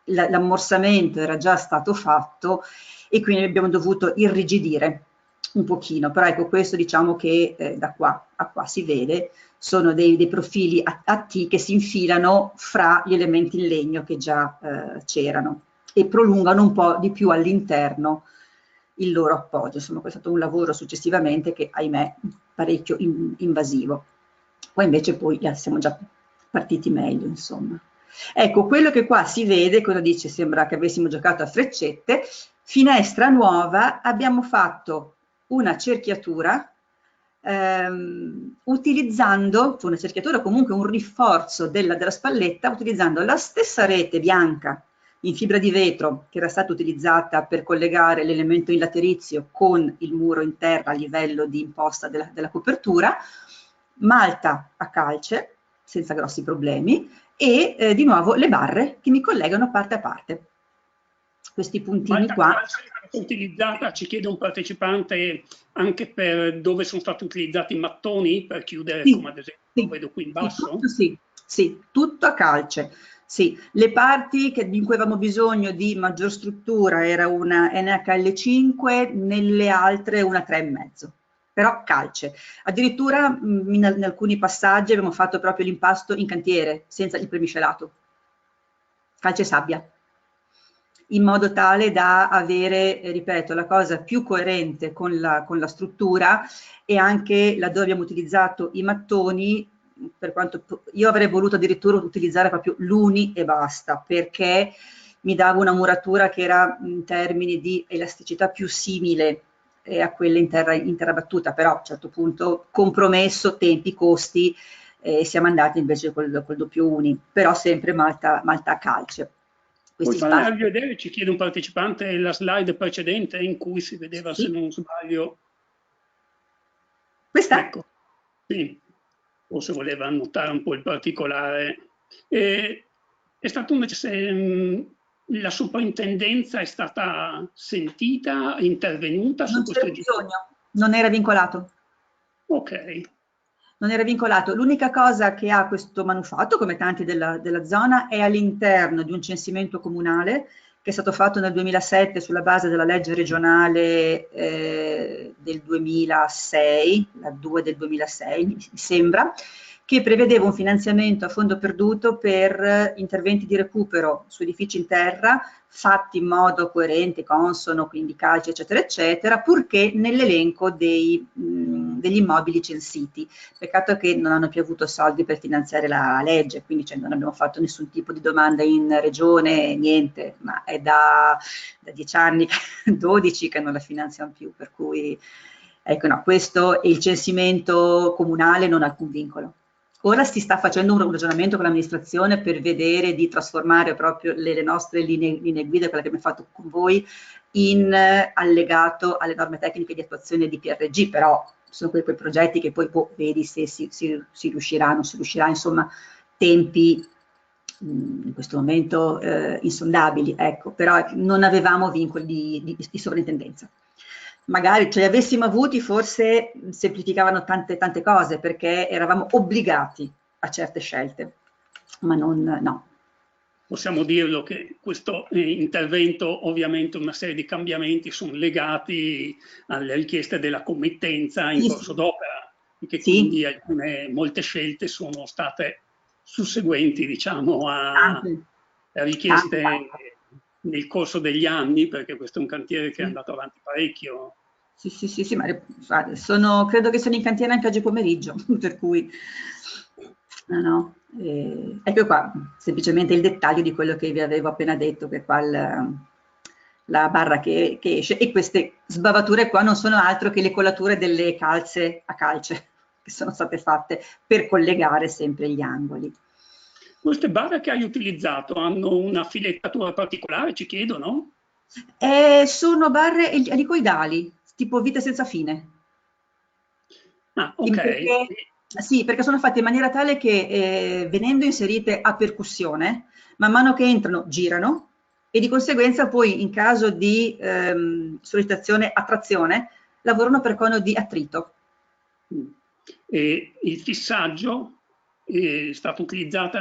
L'ammorsamento era già stato fatto e quindi abbiamo dovuto irrigidire un pochino, però ecco questo diciamo che da qua a qua si vede, sono dei profili a T che si infilano fra gli elementi in legno che già c'erano e prolungano un po' di più all'interno il loro appoggio. Insomma, questo è stato un lavoro successivamente che, ahimè, parecchio invasivo. Poi invece siamo già partiti meglio, insomma. Ecco, quello che qua si vede, cosa dice? Sembra che avessimo giocato a freccette. Finestra nuova, abbiamo fatto una cerchiatura utilizzando, una cerchiatura comunque un rinforzo della spalletta, utilizzando la stessa rete bianca in fibra di vetro che era stata utilizzata per collegare l'elemento in laterizio con il muro in terra a livello di imposta della copertura, malta a calce, senza grossi problemi, e di nuovo le barre che mi collegano parte a parte. Questi puntini qua. Utilizzata, ci chiede un partecipante, anche per dove sono stati utilizzati i mattoni per chiudere, come ad esempio lo vedo qui in basso? Sì, tutto a calce. Sì, le parti in cui avevamo bisogno di maggior struttura era una NHL5, nelle altre una 3,5, però calce. Addirittura in alcuni passaggi abbiamo fatto proprio l'impasto in cantiere, senza il premiscelato. Calce e sabbia, in modo tale da avere, ripeto, la cosa più coerente con la struttura e anche laddove abbiamo utilizzato i mattoni, per quanto io avrei voluto addirittura utilizzare proprio l'uni e basta, perché mi dava una muratura che era in termini di elasticità più simile a quella in terra battuta, però a un certo punto compromesso tempi, costi, siamo andati invece col doppio uni, però sempre malta a calce. Puoi farmi vedere, ci chiede un partecipante, la slide precedente in cui si vedeva, sì, se non sbaglio. Questa? Ecco, sì, forse voleva annotare un po' il particolare. è stato la soprintendenza è stata sentita, intervenuta su Non questo c'era egitto? bisogno, non era vincolato. Ok, Non era vincolato. L'unica cosa che ha questo manufatto, come tanti della zona, è all'interno di un censimento comunale che è stato fatto nel 2007 sulla base della legge regionale del 2006, la 2 del 2006 mi sembra, che prevedeva un finanziamento a fondo perduto per interventi di recupero su edifici in terra fatti in modo coerente, consono, quindi calci, eccetera, eccetera, purché nell'elenco degli immobili censiti. Peccato che non hanno più avuto soldi per finanziare la legge, quindi cioè, non abbiamo fatto nessun tipo di domanda in regione, niente, ma è da 10 anni, 12 che non la finanziano più, per cui ecco no, questo e il censimento comunale non ha alcun vincolo. Ora si sta facendo un ragionamento con l'amministrazione per vedere di trasformare proprio le nostre linee guida, quella che abbiamo fatto con voi, in allegato alle norme tecniche di attuazione di PRG, però sono quei progetti che poi vedi se si riuscirà, non si riuscirà, insomma, tempi in questo momento insondabili, ecco, però non avevamo vincoli di sovrintendenza. Magari ce li avessimo avuti forse semplificavano tante cose perché eravamo obbligati a certe scelte, ma non, no. possiamo dirlo che questo intervento, ovviamente una serie di cambiamenti sono legati alle richieste della committenza in Sì, corso sì, d'opera e che sì, quindi molte scelte sono state susseguenti, diciamo, a tante, tante, richieste tante. nel corso degli anni, perché questo è un cantiere che è Sì. andato avanti parecchio. Sì, ma credo che sono in cantiere anche oggi pomeriggio, per cui no, no. Ecco qua, semplicemente il dettaglio di quello che vi avevo appena detto, che qua la barra che esce, e queste sbavature qua non sono altro che le collature delle calze a calce, che sono state fatte per collegare sempre gli angoli. Queste barre che hai utilizzato hanno una filettatura particolare, ci chiedono? Sono barre elicoidali, tipo vite senza fine. Ah, ok. Sì, perché sono fatte in maniera tale che venendo inserite a percussione, man mano che entrano girano e di conseguenza poi in caso di sollecitazione a trazione lavorano per cono di attrito. E il fissaggio è stato utilizzato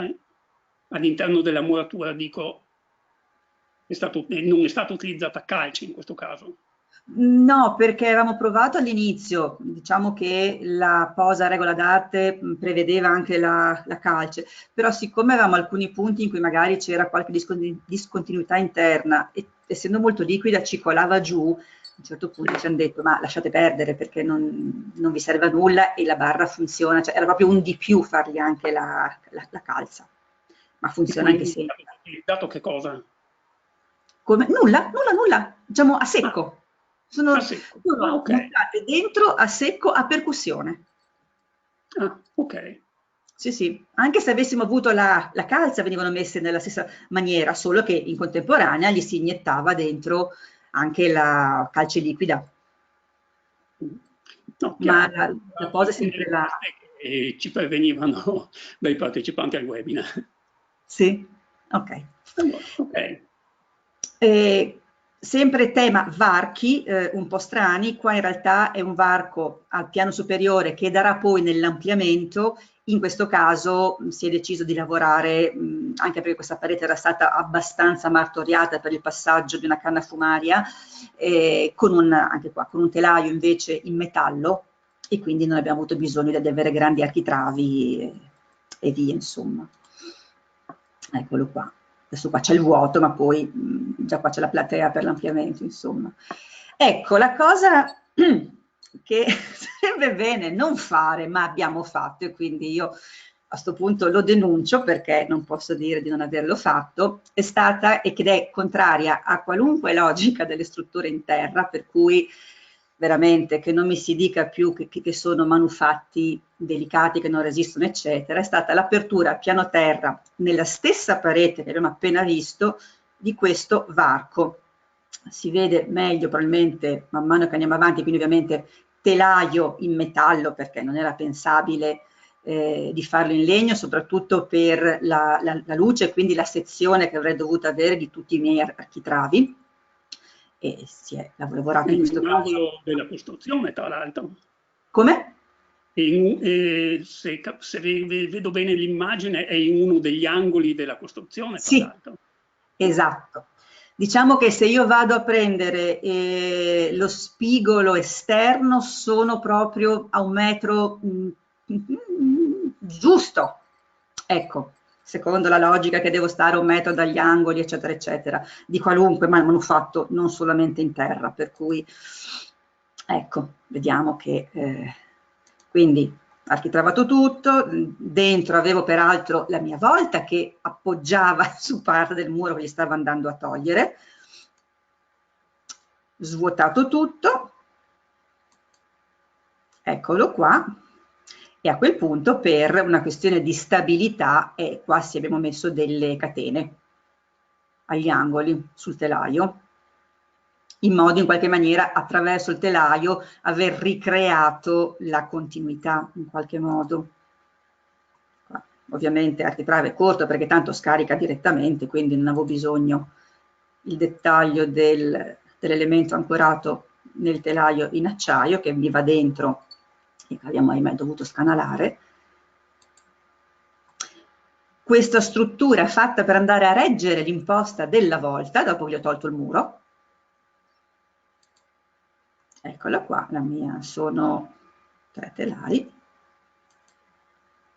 all'interno della muratura, dico, non è stato utilizzato a calce in questo caso. No, perché avevamo provato all'inizio, diciamo che la posa a regola d'arte prevedeva anche la calce, però siccome avevamo alcuni punti in cui magari c'era qualche discontinuità interna e essendo molto liquida ci colava giù, a un certo punto ci hanno detto ma lasciate perdere perché non vi serve a nulla e la barra funziona, cioè era proprio un di più fargli anche la calza, ma E funziona anche quindi senza. avete utilizzato che cosa? Come? Nulla, diciamo a Ah, secco. a Sono, secco. Ah, sono ok. montate dentro a secco a percussione. Ah, ok. Sì, sì, anche se avessimo avuto la calza venivano messe nella stessa maniera, solo che in contemporanea gli si iniettava dentro anche la calce liquida. No, Ma chiaro. la posa è Queste sempre la. richieste che ci pervenivano dai partecipanti al webinar. Sì? Ok. Allora, ok. Eh, sempre tema varchi, un po' strani, qua in realtà è un varco al piano superiore che darà poi nell'ampliamento, in questo caso si è deciso di lavorare, anche perché questa parete era stata abbastanza martoriata per il passaggio di una canna fumaria, anche qua, con un telaio invece in metallo e quindi non abbiamo avuto bisogno di avere grandi architravi e via, insomma. Eccolo qua. Adesso qua c'è il vuoto, ma poi già qua c'è la platea per l'ampliamento, insomma. Ecco, la cosa che sarebbe bene non fare, ma abbiamo fatto, e quindi io a questo punto lo denuncio perché non posso dire di non averlo fatto, è stata e che è contraria a qualunque logica delle strutture in terra, per cui veramente che non mi si dica più che sono manufatti delicati che non resistono, eccetera, è stata l'apertura a piano terra nella stessa parete che abbiamo appena visto di questo varco. Si vede meglio probabilmente man mano che andiamo avanti, quindi ovviamente telaio in metallo perché non era pensabile di farlo in legno, soprattutto per la luce, quindi la sezione che avrei dovuto avere di tutti i miei architravi, e si è lavorato in questo un caso. angolo della costruzione, tra l'altro. Come? Se vedo bene l'immagine, è in uno degli angoli della costruzione, tra Sì, l'altro. esatto. Diciamo che se io vado a prendere lo spigolo esterno, sono proprio a 1 metro giusto, ecco, secondo la logica che devo stare a 1 metro dagli angoli, eccetera, eccetera, di qualunque, ma l'hanno fatto non solamente in terra, per cui, ecco, vediamo che, quindi architravato tutto, dentro avevo peraltro la mia volta che appoggiava su parte del muro che gli stava andando a togliere, svuotato tutto, eccolo qua, e a quel punto per una questione di stabilità, qua sì abbiamo messo delle catene agli angoli sul telaio, in modo in qualche maniera attraverso il telaio aver ricreato la continuità in qualche modo. Ovviamente architrave corto perché tanto scarica direttamente, quindi non avevo bisogno il dettaglio dell'elemento ancorato nel telaio in acciaio che mi va dentro e che abbiamo ahimè dovuto scanalare. Questa struttura fatta per andare a reggere l'imposta della volta dopo che gli ho tolto il muro. Eccola qua, la mia sono 3 telai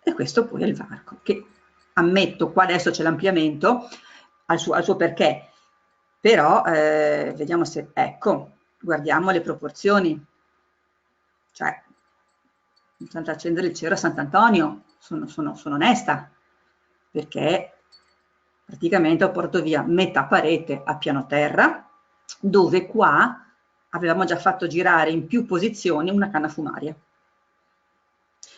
e questo poi è il varco che ammetto qua adesso c'è l'ampliamento al suo perché, però vediamo se, ecco, guardiamo le proporzioni, cioè senza accendere il cero a Sant'Antonio, sono onesta, perché praticamente ho portato via metà parete a piano terra, dove qua avevamo già fatto girare in più posizioni una canna fumaria.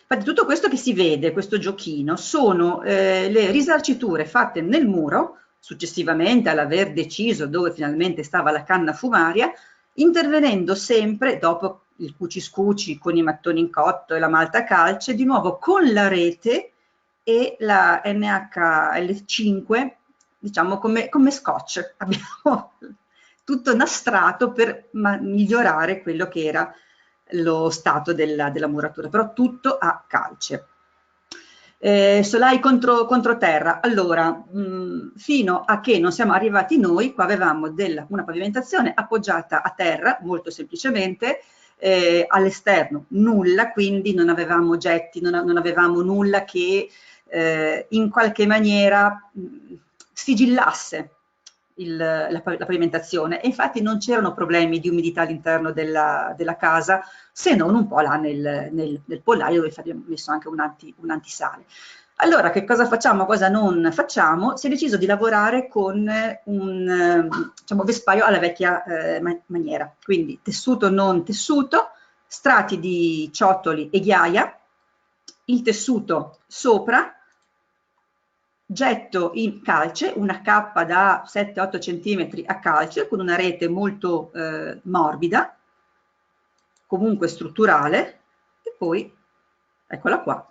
Infatti tutto questo che si vede, questo giochino, sono le risarciture fatte nel muro, successivamente all'aver deciso dove finalmente stava la canna fumaria, intervenendo sempre, dopo il cuci-scuci con i mattoni in cotto e la malta calce, di nuovo con la rete e la NHL5, diciamo come scotch. Abbiamo tutto nastrato per migliorare quello che era lo stato della muratura, però tutto a calce. Solai contro terra, allora fino a che non siamo arrivati noi, qua avevamo una pavimentazione appoggiata a terra molto semplicemente, all'esterno nulla, quindi non avevamo getti, non avevamo nulla che in qualche maniera sigillasse la pavimentazione, e infatti non c'erano problemi di umidità all'interno della casa, se non un po' là nel pollaio dove abbiamo messo anche un antisale. Allora, che cosa facciamo, cosa non facciamo? Si è deciso di lavorare con un diciamo, vespaio alla vecchia maniera, quindi tessuto non tessuto, strati di ciottoli e ghiaia, il tessuto sopra, getto in calce, una cappa da 7-8 cm a calce con una rete molto morbida, comunque strutturale, e poi eccola qua.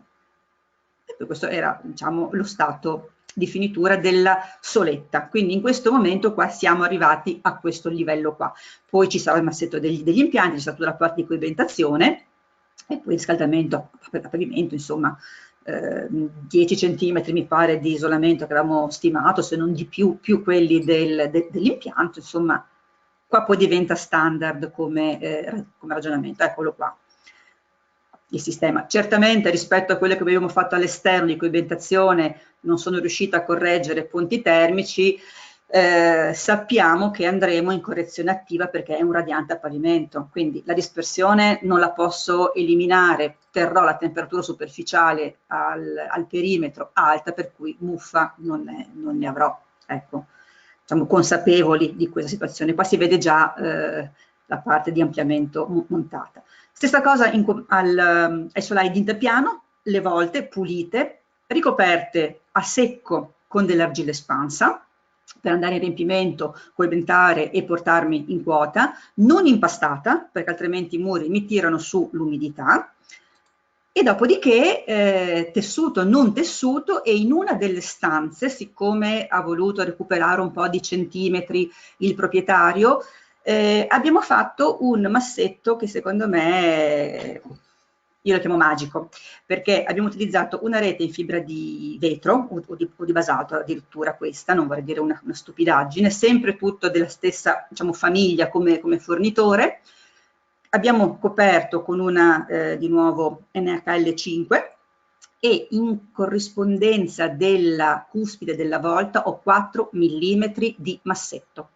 E poi questo era, diciamo, lo stato di finitura della soletta. Quindi in questo momento qua siamo arrivati a questo livello qua. Poi ci sarà il massetto degli impianti, c'è stata la parte di coibentazione e poi il riscaldamento a pavimento, insomma, 10 centimetri mi pare di isolamento che avevamo stimato, se non di più quelli dell'impianto, insomma, qua poi diventa standard come ragionamento. Eccolo qua, il sistema. Certamente rispetto a quello che abbiamo fatto all'esterno di coibentazione non sono riuscita a correggere ponti termici, sappiamo che andremo in correzione attiva perché è un radiante a pavimento, quindi la dispersione non la posso eliminare, terrò la temperatura superficiale al perimetro alta, per cui muffa non ne avrò, ecco, siamo consapevoli di questa situazione. Qua si vede già la parte di ampliamento montata. Stessa cosa ai solai di interpiano, le volte pulite, ricoperte a secco con dell'argilla espansa, per andare in riempimento, coibentare e portarmi in quota, non impastata, perché altrimenti i muri mi tirano su l'umidità, E dopodiché tessuto, non tessuto, e in una delle stanze, siccome ha voluto recuperare un po' di centimetri il proprietario, abbiamo fatto un massetto che secondo me, io lo chiamo magico, perché abbiamo utilizzato una rete in fibra di vetro o di basalto, addirittura questa, non vorrei dire una stupidaggine, sempre tutto della stessa, diciamo, famiglia come fornitore. Abbiamo coperto con una, di nuovo, NHL5, e in corrispondenza della cuspide della volta ho 4 mm di massetto.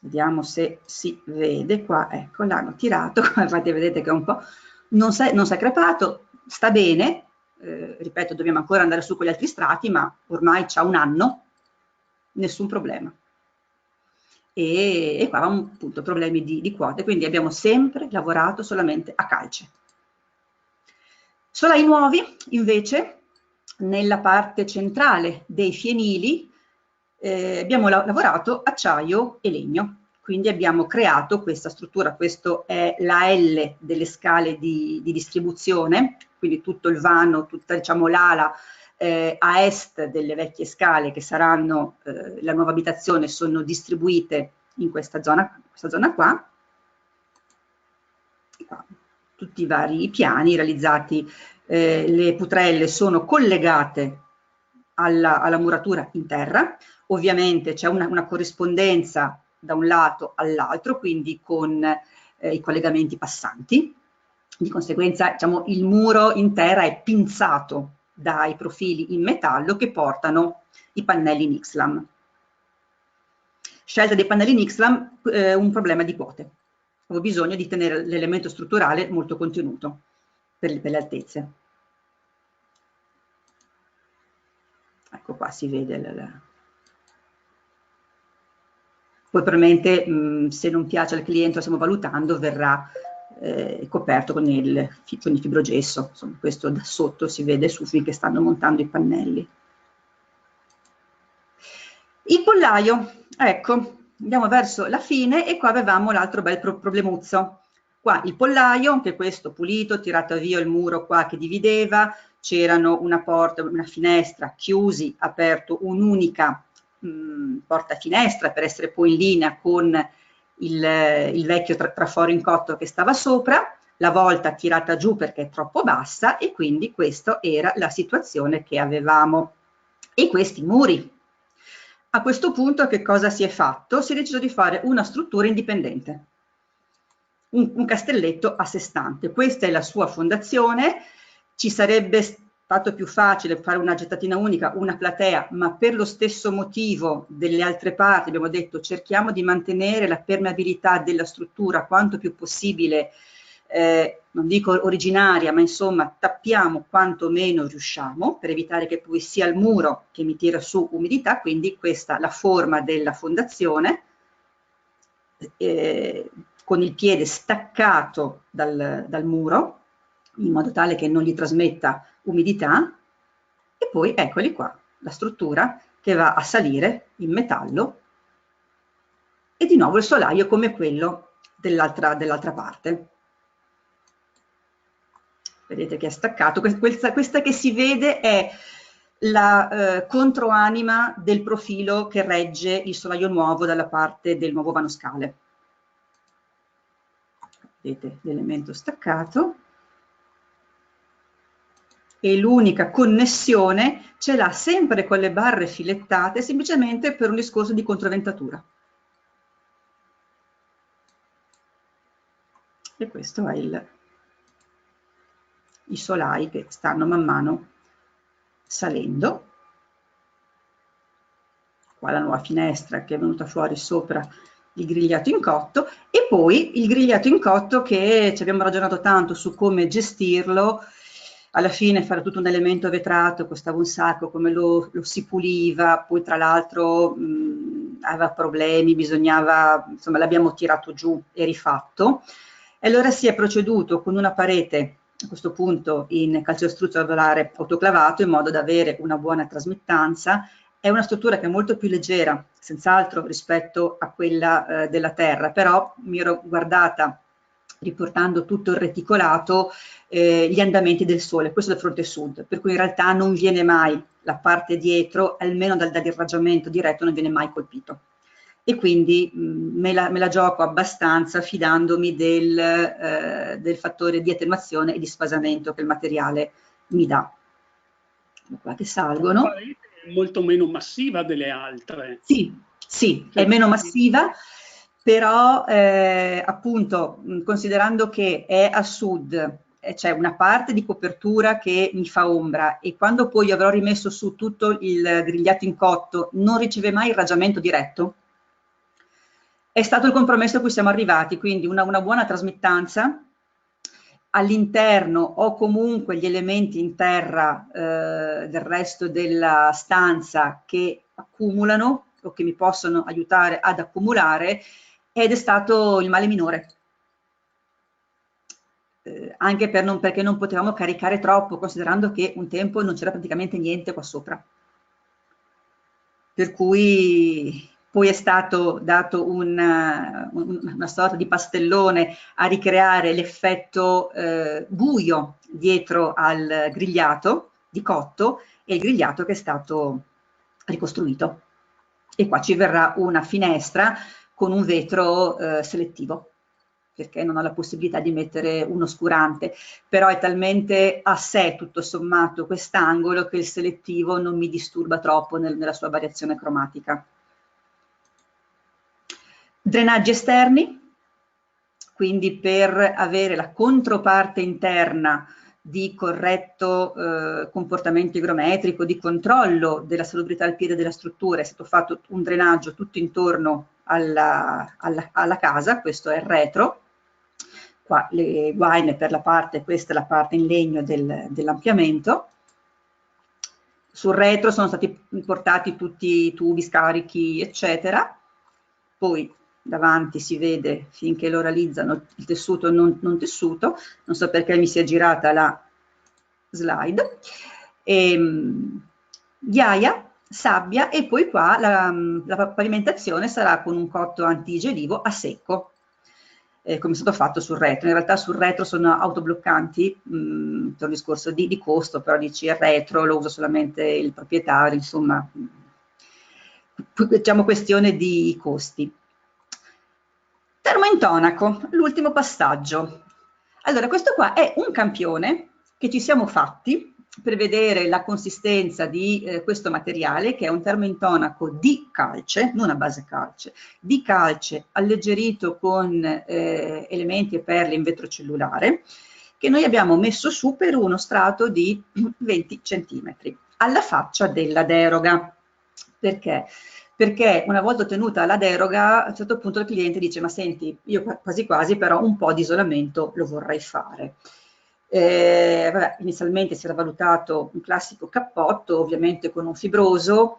Vediamo se si vede qua, ecco, l'hanno tirato, infatti vedete che è un po', non si è crepato, sta bene, ripeto, dobbiamo ancora andare su con gli altri strati, ma ormai c'ha un anno, nessun problema. E qua avevamo appunto problemi di quote, quindi abbiamo sempre lavorato solamente a calce. Solai nuovi, invece, nella parte centrale dei fienili, abbiamo lavorato acciaio e legno, quindi abbiamo creato questa struttura. Questo è la L delle scale di distribuzione, quindi tutto il vano, tutta, diciamo, l'ala a est delle vecchie scale che saranno la nuova abitazione, sono distribuite in questa zona qua. Tutti i vari piani realizzati, le putrelle sono collegate alla muratura in terra, ovviamente c'è una corrispondenza da un lato all'altro, quindi con i collegamenti passanti, di conseguenza, diciamo, il muro in terra è pinzato dai profili in metallo che portano i pannelli in Ixlam. Scelta dei pannelli in Ixlam, un problema di quote. Avevo bisogno di tenere l'elemento strutturale molto contenuto per le altezze. Ecco qua si vede. Poi probabilmente se non piace al cliente, lo stiamo valutando, verrà coperto con il fibrogesso. Insomma, questo da sotto si vede su finché stanno montando i pannelli. Il pollaio, ecco, andiamo verso la fine e qua avevamo l'altro bel problemuzzo. Qua il pollaio, anche questo pulito, tirato via il muro qua che divideva, c'erano una porta, una finestra, chiusi, aperto un'unica porta finestra per essere poi in linea con il vecchio traforo in cotto che stava sopra, la volta tirata giù perché è troppo bassa, e quindi questa era la situazione che avevamo. E questi muri. A questo punto che cosa si è fatto? Si è deciso di fare una struttura indipendente, un castelletto a sé stante. Questa è la sua fondazione. Ci sarebbe stato più facile fare una gettatina unica, una platea, ma per lo stesso motivo delle altre parti abbiamo detto cerchiamo di mantenere la permeabilità della struttura quanto più possibile, non dico originaria, ma insomma tappiamo quanto meno riusciamo per evitare che poi sia il muro che mi tira su umidità. Quindi questa è la forma della fondazione, con il piede staccato dal muro in modo tale che non gli trasmetta umidità, e poi eccoli qua, la struttura che va a salire in metallo, e di nuovo il solaio come quello dell'altra parte. Vedete che è staccato. Questa che si vede è la controanima del profilo che regge il solaio nuovo dalla parte del nuovo vano scale. Vedete l'elemento staccato, e l'unica connessione ce l'ha sempre con le barre filettate, semplicemente per un discorso di controventatura. E questo è i solai che stanno man mano salendo. Qua la nuova finestra che è venuta fuori sopra il grigliato in cotto, e poi il grigliato in cotto che ci abbiamo ragionato tanto su come gestirlo. Alla fine fare tutto un elemento vetrato costava un sacco, come lo si puliva, poi tra l'altro aveva problemi, bisognava, insomma l'abbiamo tirato giù e rifatto. E allora si è proceduto con una parete, a questo punto in calcestruzzo alveolare autoclavato, in modo da avere una buona trasmittanza. È una struttura che è molto più leggera, senz'altro, rispetto a quella della terra, però mi ero guardata riportando tutto il reticolato, gli andamenti del sole, questo dal fronte sud, per cui in realtà non viene mai la parte dietro, almeno dall'irraggiamento diretto, non viene mai colpito. E quindi me la gioco abbastanza fidandomi del fattore di attenuazione e di sfasamento che il materiale mi dà. Qua che salgono. La parete è molto meno massiva delle altre. Sì, sì, è meno massiva, però appunto considerando che è a sud, c'è una parte di copertura che mi fa ombra e quando poi avrò rimesso su tutto il grigliato in cotto non riceve mai il raggiamento diretto. È stato il compromesso a cui siamo arrivati, quindi una buona trasmittanza. All'interno ho comunque gli elementi in terra del resto della stanza che accumulano o che mi possono aiutare ad accumulare ed è stato il male minore. Anche perché non potevamo caricare troppo, considerando che un tempo non c'era praticamente niente qua sopra. Per cui poi è stato dato una sorta di pastellone a ricreare l'effetto buio dietro al grigliato di cotto e il grigliato che è stato ricostruito. E qua ci verrà una finestra con un vetro selettivo, perché non ho la possibilità di mettere un oscurante, però è talmente a sé tutto sommato quest'angolo che il selettivo non mi disturba troppo nella sua variazione cromatica. Drenaggi esterni, quindi per avere la controparte interna di corretto comportamento igrometrico, di controllo della salubrità al piede della struttura, è stato fatto un drenaggio tutto intorno alla casa, questo è il retro. Qua le guaine per la parte, questa è la parte in legno dell'ampliamento. Sul retro sono stati portati tutti i tubi, scarichi, eccetera. Poi davanti si vede finché lo realizzano il tessuto non tessuto, non so perché mi sia girata la slide. Ghiaia, sabbia e poi qua la pavimentazione sarà con un cotto antigelivo a secco. Come è stato fatto sul retro. In realtà sul retro sono autobloccanti, per un discorso di costo, però dici il retro lo usa solamente il proprietario, insomma, diciamo questione di costi. Termointonaco, l'ultimo passaggio. Allora, questo qua è un campione che ci siamo fatti per vedere la consistenza di questo materiale, che è un termointonaco di calce, non a base calce, di calce alleggerito con elementi e perle in vetro cellulare, che noi abbiamo messo su per uno strato di 20 cm, alla faccia della deroga. Perché? Perché una volta ottenuta la deroga, a un certo punto il cliente dice: ma senti, io quasi quasi però un po' di isolamento lo vorrei fare. Vabbè, inizialmente si era valutato un classico cappotto, ovviamente con un fibroso,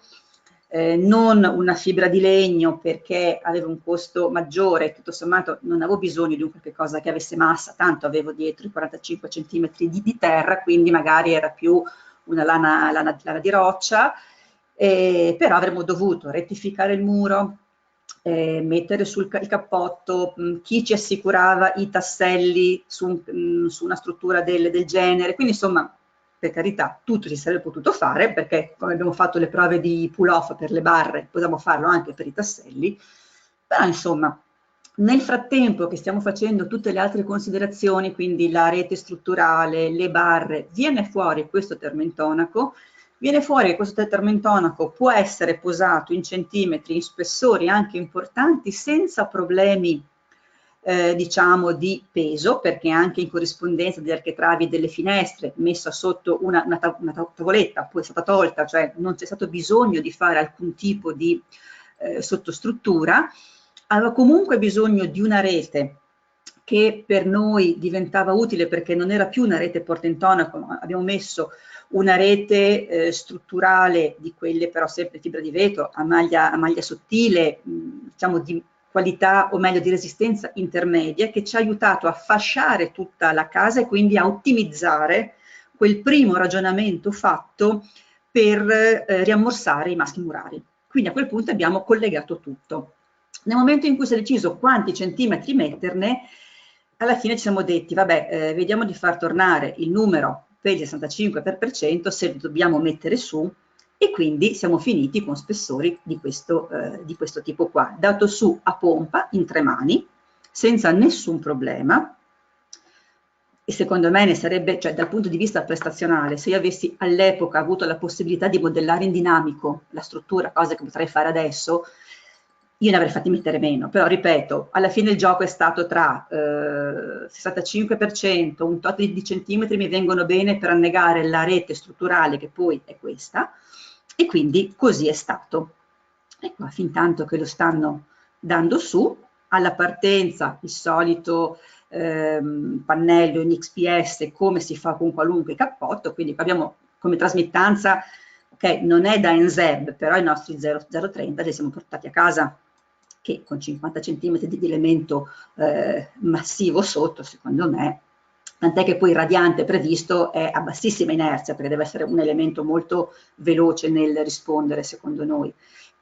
non una fibra di legno perché aveva un costo maggiore, tutto sommato non avevo bisogno di qualche cosa che avesse massa, tanto avevo dietro i 45 cm di terra, quindi magari era più una lana di roccia, però avremmo dovuto rettificare il muro, mettere sul il cappotto, chi ci assicurava i tasselli su una struttura del genere, quindi insomma, per carità, tutto si sarebbe potuto fare, perché come abbiamo fatto le prove di pull-off per le barre, possiamo farlo anche per i tasselli, però insomma, nel frattempo che stiamo facendo tutte le altre considerazioni, quindi la rete strutturale, le barre, viene fuori questo termointonaco. Viene fuori che questo termointonaco può essere posato in centimetri, in spessori anche importanti, senza problemi diciamo di peso, perché anche in corrispondenza degli architravi delle finestre, messa sotto una tavoletta, poi è stata tolta, cioè non c'è stato bisogno di fare alcun tipo di sottostruttura, aveva comunque bisogno di una rete che per noi diventava utile perché non era più una rete portaintonaco, ma abbiamo messo una rete strutturale di quelle però sempre fibra di vetro, a maglia sottile, diciamo di qualità o meglio di resistenza intermedia, che ci ha aiutato a fasciare tutta la casa e quindi a ottimizzare quel primo ragionamento fatto per riammorsare i maschi murari. Quindi a quel punto abbiamo collegato tutto. Nel momento in cui si è deciso quanti centimetri metterne, alla fine ci siamo detti, vabbè, vediamo di far tornare il numero per il 65% se lo dobbiamo mettere su, e quindi siamo finiti con spessori di questo tipo qua, dato su a pompa in 3 mani, senza nessun problema. E secondo me ne sarebbe, cioè dal punto di vista prestazionale, se io avessi all'epoca avuto la possibilità di modellare in dinamico la struttura, cosa che potrei fare adesso, io ne avrei fatti mettere meno. Però ripeto, alla fine il gioco è stato tra 65%, un tot di centimetri mi vengono bene per annegare la rete strutturale, che poi è questa, e quindi così è stato. E qua fin tanto che lo stanno dando su, alla partenza il solito pannello in XPS, come si fa con qualunque cappotto, quindi abbiamo come trasmittanza, ok, non è da NZEB, però i nostri 0,030 li siamo portati a casa, che con 50 cm di elemento massivo sotto, secondo me, tant'è che poi il radiante previsto è a bassissima inerzia, perché deve essere un elemento molto veloce nel rispondere, secondo noi.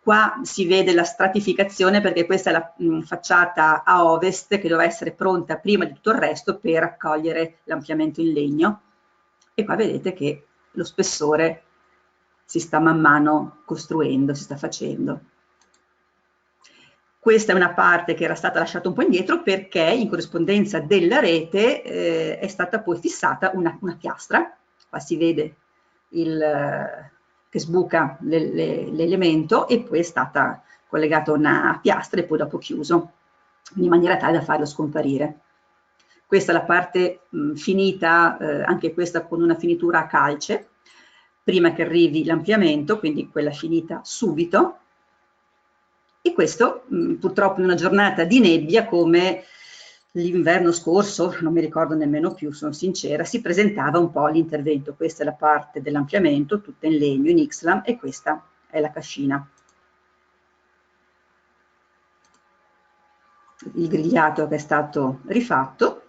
Qua si vede la stratificazione, perché questa è la facciata a ovest che doveva essere pronta prima di tutto il resto per accogliere l'ampliamento in legno, e qua vedete che lo spessore si sta man mano costruendo, si sta facendo. Questa è una parte che era stata lasciata un po' indietro, perché in corrispondenza della rete è stata poi fissata una piastra. Qua si vede che sbuca l'elemento, e poi è stata collegata una piastra e poi dopo chiuso, in maniera tale da farlo scomparire. Questa è la parte finita, anche questa con una finitura a calce, prima che arrivi l'ampliamento, quindi quella finita subito. E questo purtroppo in una giornata di nebbia come l'inverno scorso, non mi ricordo nemmeno più, sono sincera, si presentava un po' l'intervento. Questa è la parte dell'ampliamento, tutta in legno, in Ixlam, e questa è la cascina. Il grigliato che è stato rifatto.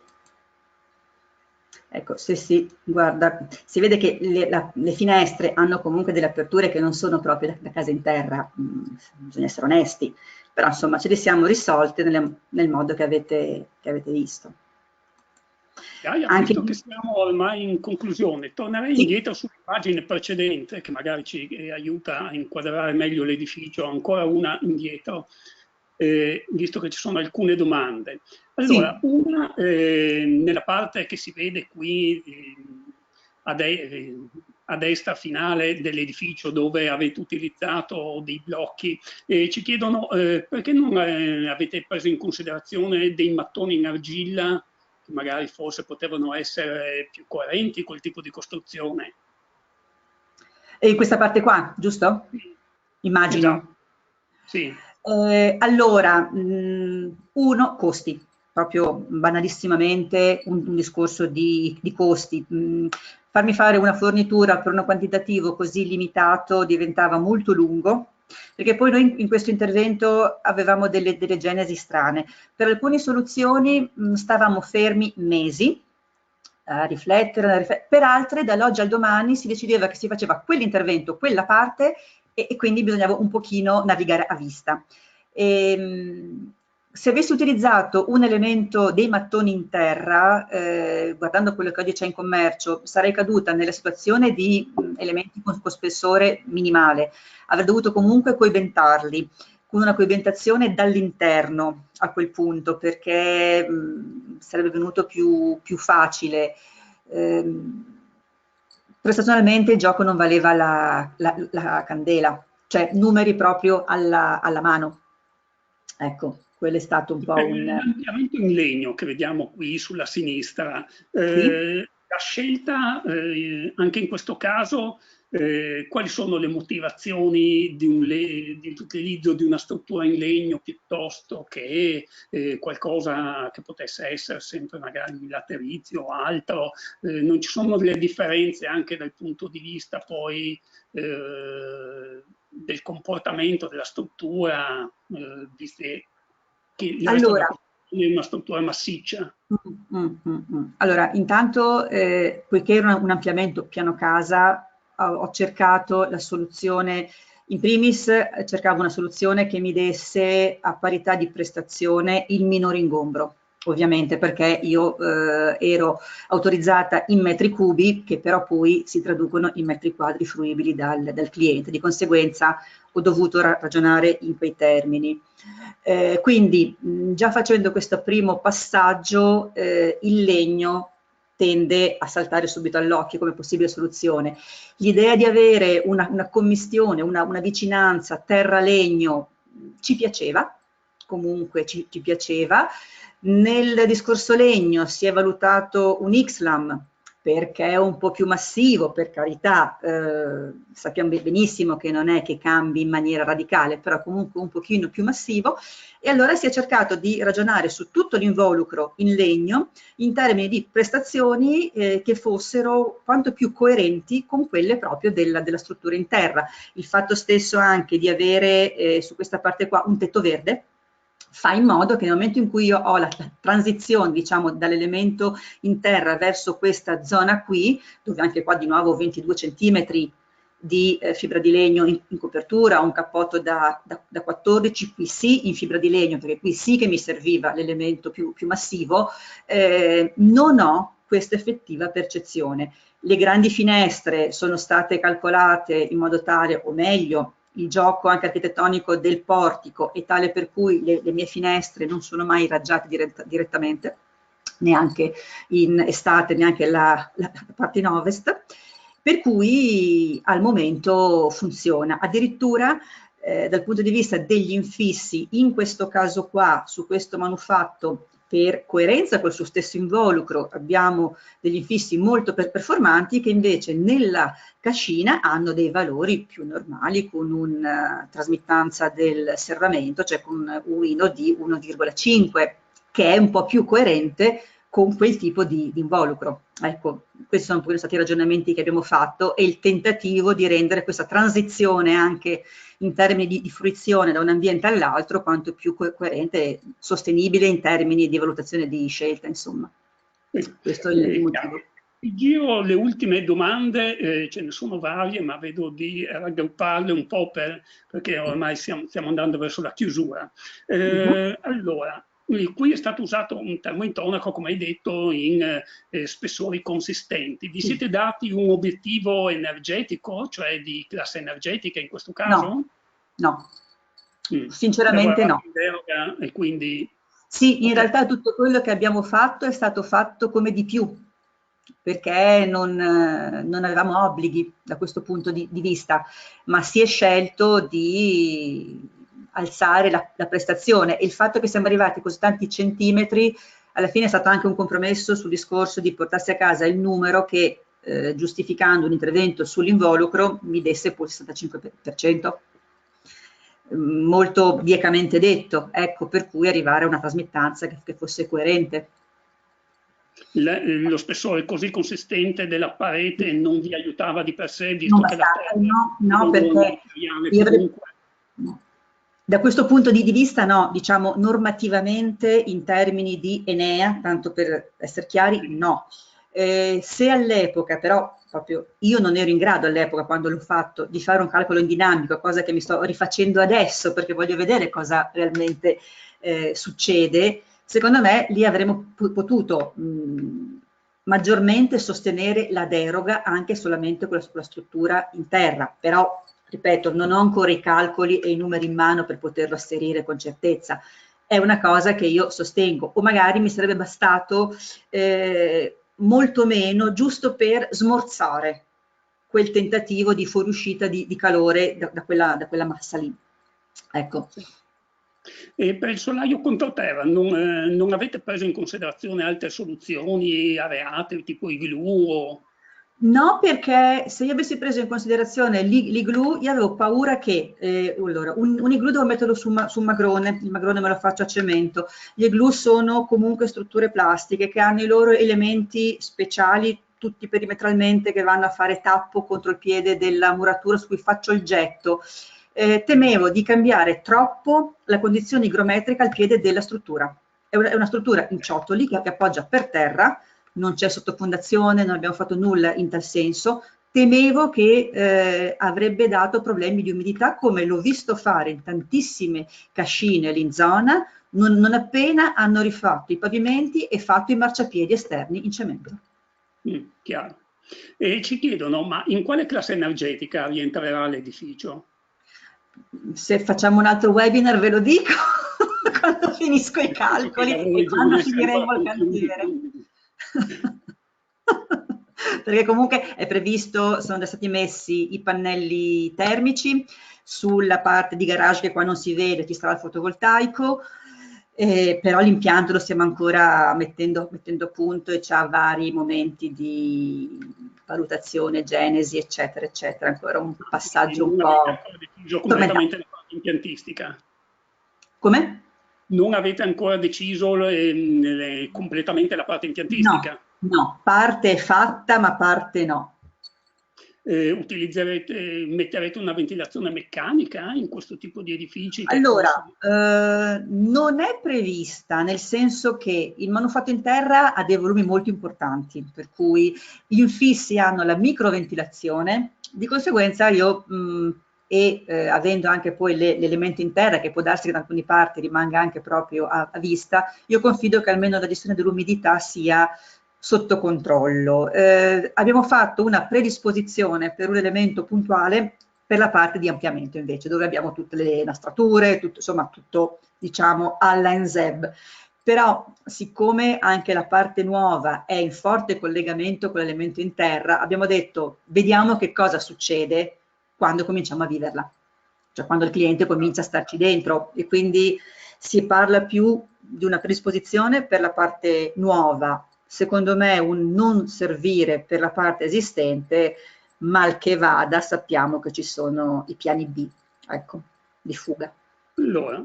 Ecco, se si guarda, si vede che le finestre hanno comunque delle aperture che non sono proprio da casa in terra, bisogna essere onesti, però insomma ce le siamo risolte nel modo che avete visto. Visto che siamo ormai in conclusione, tornerei indietro sull'immagine precedente, che magari ci aiuta a inquadrare meglio l'edificio, ancora una indietro, visto che ci sono alcune domande. Allora, sì. una nella parte che si vede qui a destra finale dell'edificio, dove avete utilizzato dei blocchi, ci chiedono perché non avete preso in considerazione dei mattoni in argilla, che magari forse potevano essere più coerenti col tipo di costruzione. E in questa parte qua, giusto? Immagino. Esatto. Sì. Allora, uno, costi, proprio banalissimamente un discorso di costi. Farmi fare una fornitura per un quantitativo così limitato diventava molto lungo, perché poi noi in questo intervento avevamo delle genesi strane. Per alcune soluzioni stavamo fermi mesi a riflettere, per altre dall'oggi al domani si decideva che si faceva quell'intervento, quella parte, e quindi bisognava un pochino navigare a vista. Se avessi utilizzato un elemento dei mattoni in terra, guardando quello che oggi c'è in commercio, sarei caduta nella situazione di elementi con spessore minimale. Avrei dovuto comunque coibentarli, con una coibentazione dall'interno a quel punto, perché sarebbe venuto più facile. Prestazionalmente il gioco non valeva la candela, cioè numeri proprio alla mano. Ecco, quello è stato un po' un... L'ampliamento in legno che vediamo qui sulla sinistra, Sì? la scelta anche in questo caso, quali sono le motivazioni di utilizzo di una struttura in legno piuttosto che qualcosa che potesse essere sempre magari laterizio o altro? Non ci sono delle differenze anche dal punto di vista poi del comportamento della struttura, viste che il resto della Allora, costruzione è una struttura massiccia? Allora, intanto, poiché era un ampliamento piano casa, ho cercato la soluzione, in primis cercavo una soluzione che mi desse a parità di prestazione il minore ingombro. ovviamente perché io ero autorizzata in metri cubi, che però poi si traducono in metri quadri fruibili dal cliente. Di conseguenza ho dovuto ragionare in quei termini. Quindi già facendo questo primo passaggio, il legno tende a saltare subito all'occhio come possibile soluzione. L'idea di avere una commistione, una vicinanza terra-legno ci piaceva, comunque ci piaceva. Nel discorso legno si è valutato un Xlam perché è un po' più massivo, per carità, sappiamo benissimo che non è che cambi in maniera radicale, però comunque un pochino più massivo, e allora si è cercato di ragionare su tutto l'involucro in legno in termini di prestazioni che fossero quanto più coerenti con quelle proprio della struttura in terra. Il fatto stesso anche di avere su questa parte qua un tetto verde fa in modo che nel momento in cui io ho la transizione, diciamo, dall'elemento in terra verso questa zona qui, dove anche qua di nuovo 22 centimetri di fibra di legno in copertura, un cappotto da 14, qui sì in fibra di legno, perché qui sì che mi serviva l'elemento più massivo, non ho questa effettiva percezione. Le grandi finestre sono state calcolate in modo tale, o meglio, il gioco anche architettonico del portico è tale per cui le mie finestre non sono mai raggiate direttamente, neanche in estate, neanche la parte in ovest, per cui al momento funziona. Addirittura dal punto di vista degli infissi, in questo caso qua, su questo manufatto, per coerenza col suo stesso involucro, abbiamo degli infissi molto performanti che invece nella cascina hanno dei valori più normali, con una trasmittanza del serramento, cioè con un INO di 1,5, che è un po' più coerente con quel tipo di involucro. Ecco, questi sono pure stati i ragionamenti che abbiamo fatto e il tentativo di rendere questa transizione anche in termini di fruizione da un ambiente all'altro quanto più coerente e sostenibile in termini di valutazione di scelta, insomma. Questo è il motivo. Giro le ultime domande, ce ne sono varie, ma vedo di raggrupparle un po' perché ormai stiamo andando verso la chiusura. Allora, qui è stato usato un termointonaco, come hai detto, in spessori consistenti. Vi siete dati un obiettivo energetico, cioè di classe energetica in questo caso? No, sinceramente no. E quindi... Sì, in realtà tutto quello che abbiamo fatto è stato fatto come di più, perché non avevamo obblighi da questo punto di vista, ma si è scelto di alzare la prestazione, e il fatto che siamo arrivati a così tanti centimetri alla fine è stato anche un compromesso sul discorso di portarsi a casa il numero che, giustificando un intervento sull'involucro, mi desse poi il 65%. Molto biecamente detto, ecco, per cui arrivare a una trasmittanza che fosse coerente. Lo spessore così consistente della parete non vi aiutava di per sé, visto Non che la bastava, terra no, perché da questo punto di vista no, diciamo normativamente in termini di Enea, tanto per essere chiari, no. Se all'epoca però, proprio io non ero in grado all'epoca quando l'ho fatto di fare un calcolo in dinamico, cosa che mi sto rifacendo adesso perché voglio vedere cosa realmente succede, secondo me lì avremmo potuto maggiormente sostenere la deroga anche solamente con la struttura in terra, però ripeto, non ho ancora i calcoli e i numeri in mano per poterlo asserire con certezza. È una cosa che io sostengo, o magari mi sarebbe bastato molto meno, giusto per smorzare quel tentativo di fuoriuscita di calore da quella massa lì. Ecco. E per il solaio controterra non avete preso in considerazione altre soluzioni areate, tipo igloo o... No, perché se io avessi preso in considerazione l'igloo, io avevo paura che, allora, un igloo devo metterlo su un magrone, il magrone me lo faccio a cemento. Gli igloo sono comunque strutture plastiche che hanno i loro elementi speciali, tutti perimetralmente, che vanno a fare tappo contro il piede della muratura su cui faccio il getto. Temevo di cambiare troppo la condizione igrometrica al piede della struttura. È una struttura in ciottoli che appoggia per terra, non c'è sottofondazione, non abbiamo fatto nulla in tal senso. Temevo che avrebbe dato problemi di umidità, come l'ho visto fare in tantissime cascine lì in zona, non appena hanno rifatto i pavimenti e fatto i marciapiedi esterni in cemento. Chiaro. E ci chiedono, ma in quale classe energetica rientrerà l'edificio? Se facciamo un altro webinar ve lo dico quando finisco i calcoli e quando finiremo il cantiere. Perché comunque è previsto, sono già stati messi i pannelli termici sulla parte di garage che qua non si vede, ci sarà il fotovoltaico, però l'impianto lo stiamo ancora mettendo a punto e c'ha vari momenti di valutazione, genesi, eccetera, eccetera. Ancora un passaggio un po'... Non avete deciso completamente la parte impiantistica? Come? Non avete ancora deciso completamente la parte impiantistica? No, parte è fatta, ma parte no. Metterete una ventilazione meccanica in questo tipo di edifici? Allora, non è prevista, nel senso che il manufatto in terra ha dei volumi molto importanti, per cui gli infissi hanno la microventilazione, di conseguenza io, avendo anche poi l'elemento in terra, che può darsi che da alcune parti rimanga anche proprio a vista, io confido che almeno la gestione dell'umidità sia sotto controllo. Abbiamo fatto una predisposizione per un elemento puntuale per la parte di ampliamento invece, dove abbiamo tutte le nastrature, insomma tutto diciamo alla NZEB. Però siccome anche la parte nuova è in forte collegamento con l'elemento in terra, abbiamo detto vediamo che cosa succede quando cominciamo a viverla, cioè quando il cliente comincia a starci dentro, e quindi si parla più di una predisposizione per la parte nuova, secondo me un non servire per la parte esistente. Mal che vada, sappiamo che ci sono i piani B, ecco, di fuga. Allora,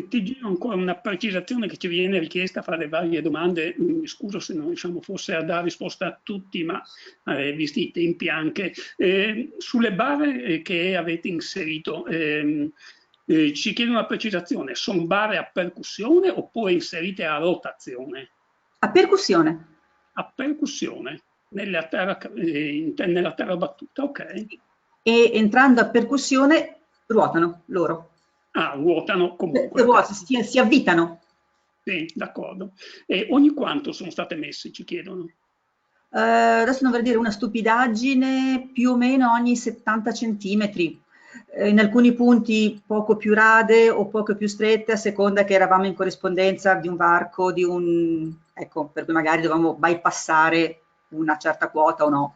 ti giro ancora una precisazione che ci viene richiesta fra le varie domande. Mi scuso se non riusciamo forse a dare risposta a tutti, ma visti i tempi anche. Sulle barre che avete inserito, ci chiedo una precisazione. Sono barre a percussione oppure inserite a rotazione? A percussione. A percussione, nella terra battuta, ok. E entrando a percussione ruotano loro. Ah, ruotano comunque. Si avvitano. Sì, d'accordo. E ogni quanto sono state messe, ci chiedono? Adesso non vorrei dire una stupidaggine, più o meno ogni 70 centimetri. In alcuni punti poco più rade o poco più strette, a seconda che eravamo in corrispondenza di un varco, ecco, per cui magari dovevamo bypassare una certa quota o no.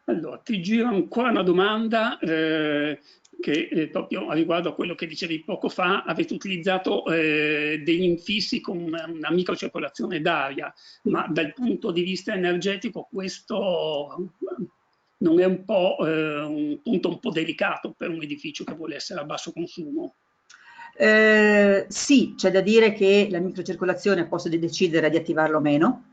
Allora, ti giro ancora una domanda che proprio riguardo a quello che dicevi poco fa. Avete utilizzato degli infissi con una microcircolazione d'aria, ma dal punto di vista energetico questo non è un po' un punto un po' delicato per un edificio che vuole essere a basso consumo? Sì, c'è da dire che la microcircolazione posso decidere di attivarlo o meno,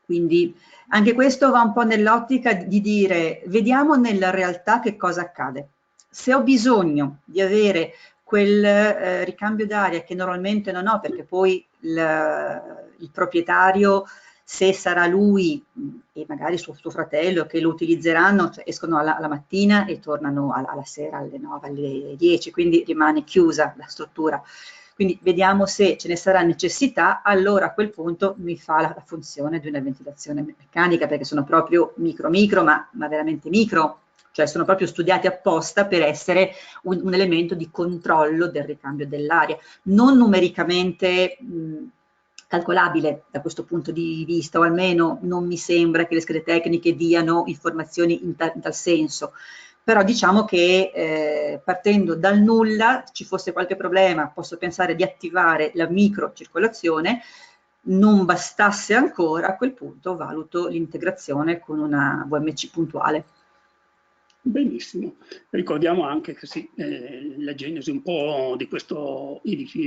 quindi anche questo va un po' nell'ottica di dire vediamo nella realtà che cosa accade. Se ho bisogno di avere quel ricambio d'aria che normalmente non ho, perché poi il proprietario, se sarà lui e magari suo fratello che lo utilizzeranno, cioè escono alla mattina e tornano alla sera alle 9, alle 10, quindi rimane chiusa la struttura. Quindi vediamo se ce ne sarà necessità, allora a quel punto mi fa la funzione di una ventilazione meccanica, perché sono proprio micro, ma veramente micro, cioè sono proprio studiati apposta per essere un elemento di controllo del ricambio dell'aria, non numericamente calcolabile da questo punto di vista, o almeno non mi sembra che le schede tecniche diano informazioni in tal senso. Però diciamo che partendo dal nulla, ci fosse qualche problema, posso pensare di attivare la microcircolazione, non bastasse ancora, a quel punto valuto l'integrazione con una VMC puntuale. Benissimo, ricordiamo anche che sì, la genesi un po' di questo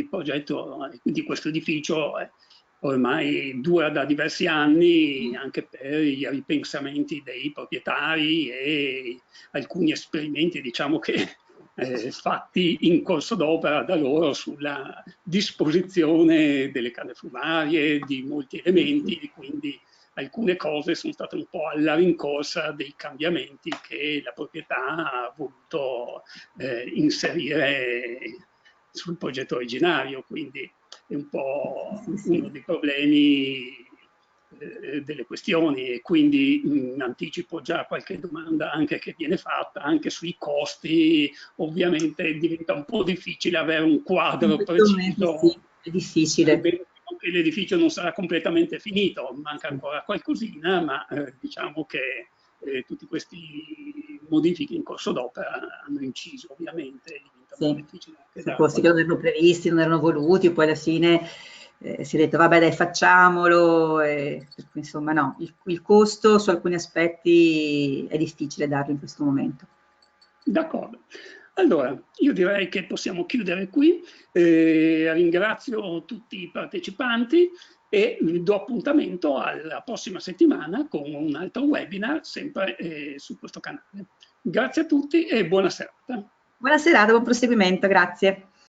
progetto, di questo edificio ormai dura da diversi anni anche per i ripensamenti dei proprietari e alcuni esperimenti, diciamo che fatti in corso d'opera da loro sulla disposizione delle canne fumarie, di molti elementi, quindi alcune cose sono state un po' alla rincorsa dei cambiamenti che la proprietà ha voluto inserire sul progetto originario, quindi è un po' sì. uno dei problemi delle questioni, e quindi anticipo già qualche domanda anche che viene fatta, anche sui costi. Ovviamente diventa un po' difficile avere un In quadro questo momento sì, preciso. è difficile. Che l'edificio non sarà completamente finito, manca ancora qualcosina, ma diciamo che tutti questi modifiche in corso d'opera hanno inciso ovviamente, e diventa un po' Sì, difficile anche su dare costi che non qualche. erano previsti, non erano voluti, poi alla fine si è detto vabbè dai facciamolo, per cui insomma no, il costo su alcuni aspetti è difficile darlo in questo momento. D'accordo. Allora, io direi che possiamo chiudere qui. Ringrazio tutti i partecipanti e vi do appuntamento alla prossima settimana con un altro webinar, sempre su questo canale. Grazie a tutti e buona serata. Buona serata, buon proseguimento, grazie.